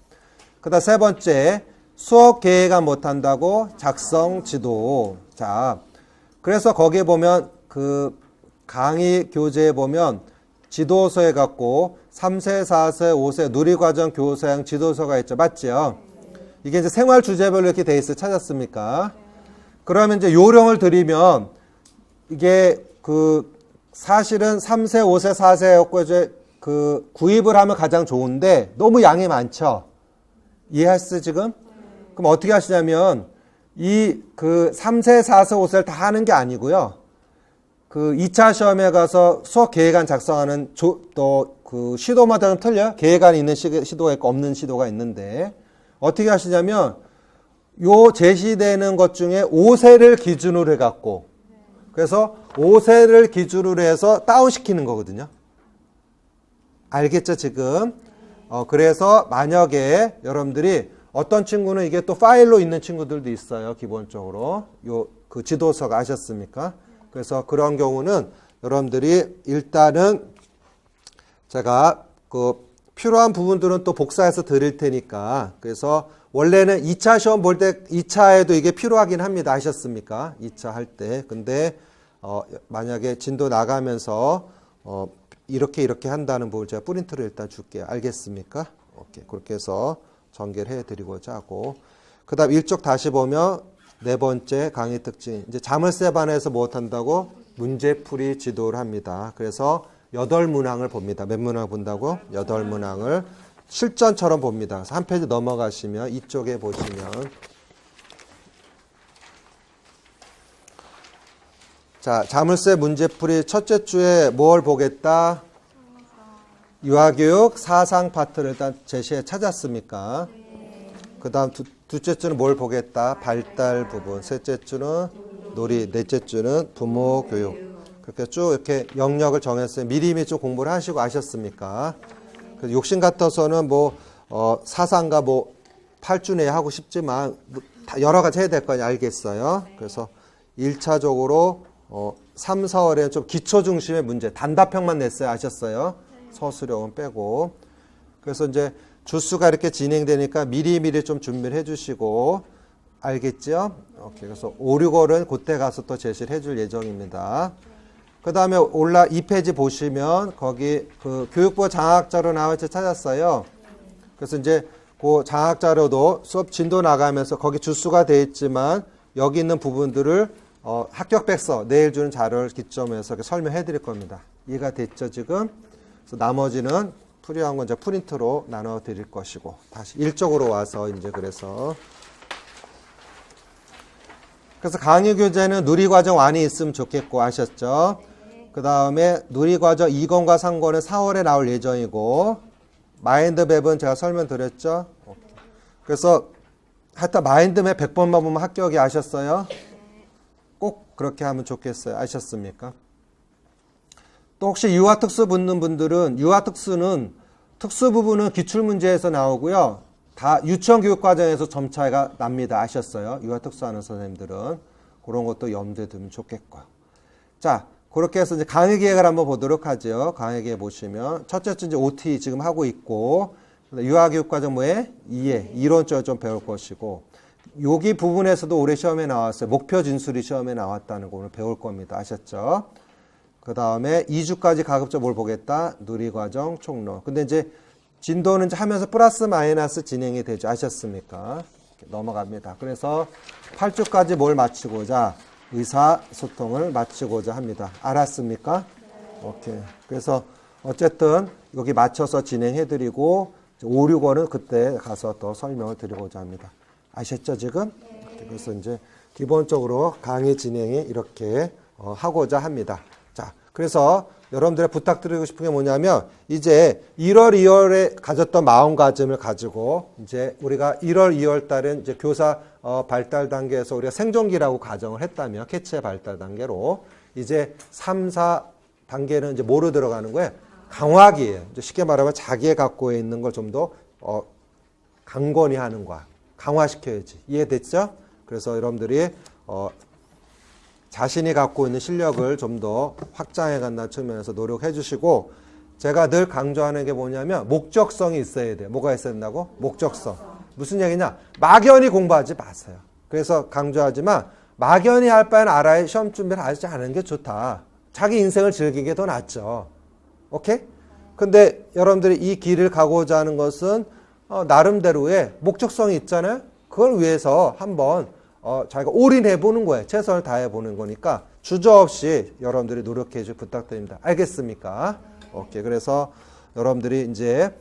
그 다음 세 번째, 수업 계획안 못한다고 작성 지도. 자, 그래서 거기에 보면 그 강의 교재에 보면 지도서에 갖고 3세, 4세, 5세 누리과정 교사형 지도서가 있죠. 맞죠? 이게 이제 생활 주제별로 이렇게 돼 있어요. 찾았습니까? 그러면 이제 요령을 드리면 이게 그 사실은 3세, 5세, 4세였고 이제 그 구입을 하면 가장 좋은데 너무 양이 많죠. 이해하시죠 지금? 그럼 어떻게 하시냐면 이 그 3세, 4세, 5세를 다 하는 게 아니고요. 그 2차 시험에 가서 수업 계획안 작성하는 또 그 시도마다 좀 틀려요. 계획안이 있는 시도가 있고 없는 시도가 있는데 어떻게 하시냐면 요 제시되는 것 중에 5세를 기준으로 해갖고 그래서 5세를 기준으로 해서 다운시키는 거거든요. 알겠죠, 지금? 그래서 만약에 여러분들이 어떤 친구는 이게 또 파일로 있는 친구들도 있어요, 기본적으로. 그 지도서가 아셨습니까? 그래서 그런 경우는 여러분들이 일단은 제가 그 필요한 부분들은 또 복사해서 드릴 테니까 그래서 원래는 2차 시험 볼 때 2차에도 이게 필요하긴 합니다. 아셨습니까? 2차 할 때. 근데 만약에 진도 나가면서 이렇게 한다는 부분을 제가 프린트를 일단 줄게요. 알겠습니까? 오케이. 그렇게 해서 전개를 해드리고자 하고, 그 다음 1쪽 다시 보면 네 번째 강의 특징, 이제 자물쇠반에서 무엇한다고? 문제풀이 지도를 합니다. 그래서 8문항을 봅니다. 몇 문항 본다고? 8문항을 실전처럼 봅니다. 그래서 한 페이지 넘어가시면 이쪽에 보시면, 자, 자물쇠 문제풀이 첫째 주에 뭘 보겠다? 유아교육 사상 파트를 일단 제시해 찾았습니까? 그 다음 둘째 주는 뭘 보겠다? 발달 부분. 셋째 주는 놀이. 넷째 주는 부모 교육. 그렇게 쭉 이렇게 영역을 정했어요. 미리미리 좀 공부를 하시고 아셨습니까? 그래서 욕심 같아서는 사상과 8주 내에 하고 싶지만 다 여러 가지 해야 될 거니 알겠어요. 그래서 1차적으로 3, 4월에는 좀 기초 중심의 문제, 단답형만 냈어요. 아셨어요? 서술형은 빼고. 그래서 이제 주수가 이렇게 진행되니까 미리미리 좀 준비를 해주시고, 알겠죠? 오케이. 그래서 5, 6월은 그때 가서 또 제시를 해줄 예정입니다. 그 다음에 2페이지 보시면 거기 그 교육부 장학자료 나와있지 찾았어요. 그래서 이제 그 장학자료도 수업 진도 나가면서 거기 주수가 돼 있지만 여기 있는 부분들을 합격백서 내일 주는 자료를 기점해서 이렇게 설명해 드릴 겁니다. 이해가 됐죠, 지금? 그래서 나머지는 풀이한 건 이제 프린트로 나눠 드릴 것이고, 다시 일적으로 와서 이제 그래서 강의 교재는 누리과정 완이 있으면 좋겠고 하셨죠? 그 다음에 누리과정 2권과 3권은 4월에 나올 예정이고, 마인드맵은 제가 설명드렸죠? 그래서 하여튼 마인드맵 100번만 보면 합격이 아셨어요? 꼭 그렇게 하면 좋겠어요. 아셨습니까? 또 혹시 유아특수 붙는 분들은, 유아특수는 특수 부분은 기출문제에서 나오고요. 다 유치원 교육과정에서 점차가 납니다. 아셨어요? 유아특수 하는 선생님들은. 그런 것도 염두에 두면 좋겠고요. 자, 그렇게 해서 이제 강의 계획을 한번 보도록 하죠. 강의 계획 보시면 첫째 주 이제 OT 지금 하고 있고, 유아교육과정 뭐에? 2에 이론적으로 좀 배울 것이고, 여기 부분에서도 올해 시험에 나왔어요. 목표 진술이 시험에 나왔다는 거 오늘 배울 겁니다. 아셨죠? 그 다음에 2주까지 가급적 뭘 보겠다? 누리과정 총론. 근데 이제 진도는 이제 하면서 플러스 마이너스 진행이 되죠. 아셨습니까? 넘어갑니다. 그래서 8주까지 뭘 마치고자? 의사소통을 마치고자 합니다. 알았습니까? 오케이. 그래서 어쨌든 여기 맞춰서 진행해드리고 5, 6월은 그때 가서 더 설명을 드리고자 합니다. 아셨죠, 지금? 그래서 이제 기본적으로 강의 진행이 이렇게 하고자 합니다. 자, 그래서 여러분들의 부탁드리고 싶은 게 뭐냐면, 이제 1월, 2월에 가졌던 마음가짐을 가지고, 이제 우리가 1월, 2월 달은 이제 교사 발달 단계에서 우리가 생존기라고 가정을 했다면, 캐치의 발달 단계로, 이제 3, 4 단계는 이제 뭐로 들어가는 거예요? 강화기예요. 이제 쉽게 말하면 자기가 갖고 있는 걸 좀 더 강건히 하는 거야. 강화시켜야지. 이해됐죠? 그래서 여러분들이 자신이 갖고 있는 실력을 좀 더 확장해 간다는 측면에서 노력해 주시고, 제가 늘 강조하는 게 뭐냐면 목적성이 있어야 돼요. 뭐가 있어야 된다고? 목적성. 무슨 얘기냐? 막연히 공부하지 마세요. 그래서 강조하지만 막연히 할 바에는 알아야 시험 준비를 하지 않은 게 좋다. 자기 인생을 즐기게 더 낫죠. 오케이? 근데 여러분들이 이 길을 가고자 하는 것은 나름대로의 목적성이 있잖아요. 그걸 위해서 한번 자기가 올인해 보는 거예요. 최선을 다해 보는 거니까 주저없이 여러분들이 노력해 주시기 부탁드립니다. 알겠습니까? 오케이. 그래서 여러분들이 이제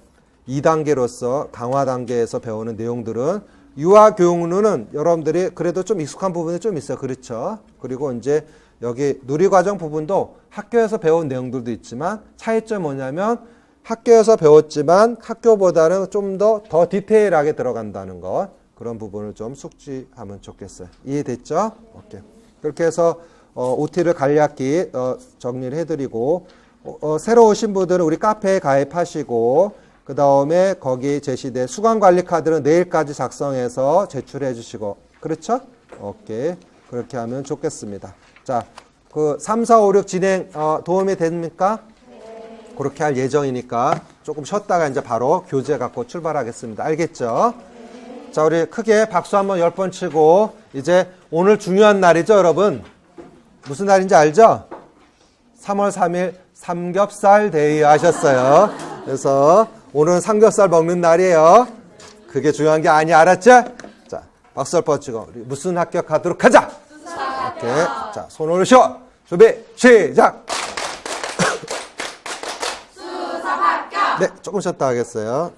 2단계로서 강화 단계에서 배우는 내용들은, 유아교육론은 여러분들이 그래도 좀 익숙한 부분이 좀 있어요. 그렇죠? 그리고 이제 여기 누리과정 부분도 학교에서 배운 내용들도 있지만 차이점이 뭐냐면, 학교에서 배웠지만 학교보다는 좀 더 디테일하게 들어간다는 것. 그런 부분을 좀 숙지하면 좋겠어요. 이해됐죠? 오케이. 그렇게 해서 OT를 간략히 정리를 해드리고, 새로 오신 분들은 우리 카페에 가입하시고, 그 다음에 거기 제시된 수강관리 카드는 내일까지 작성해서 제출해 주시고, 그렇죠? 오케이. 그렇게 하면 좋겠습니다. 자, 그 3, 4, 5, 6 진행 도움이 됩니까? 네. 그렇게 할 예정이니까 조금 쉬었다가 이제 바로 교재 갖고 출발하겠습니다. 알겠죠? 네. 자, 우리 크게 박수 한번 10번 치고, 이제 오늘 중요한 날이죠, 여러분? 무슨 날인지 알죠? 3월 3일 삼겹살 데이 하셨어요. 그래서 오늘은 삼겹살 먹는 날이에요. 그게 중요한 게 아니야. 알았지? 자, 박수 할 번 치고 우리 무슨 합격하도록 하자. 오케이. 자, 손 올리셔. 준비 시작.
수석 합격.
네, 조금 쉬었다 하겠어요.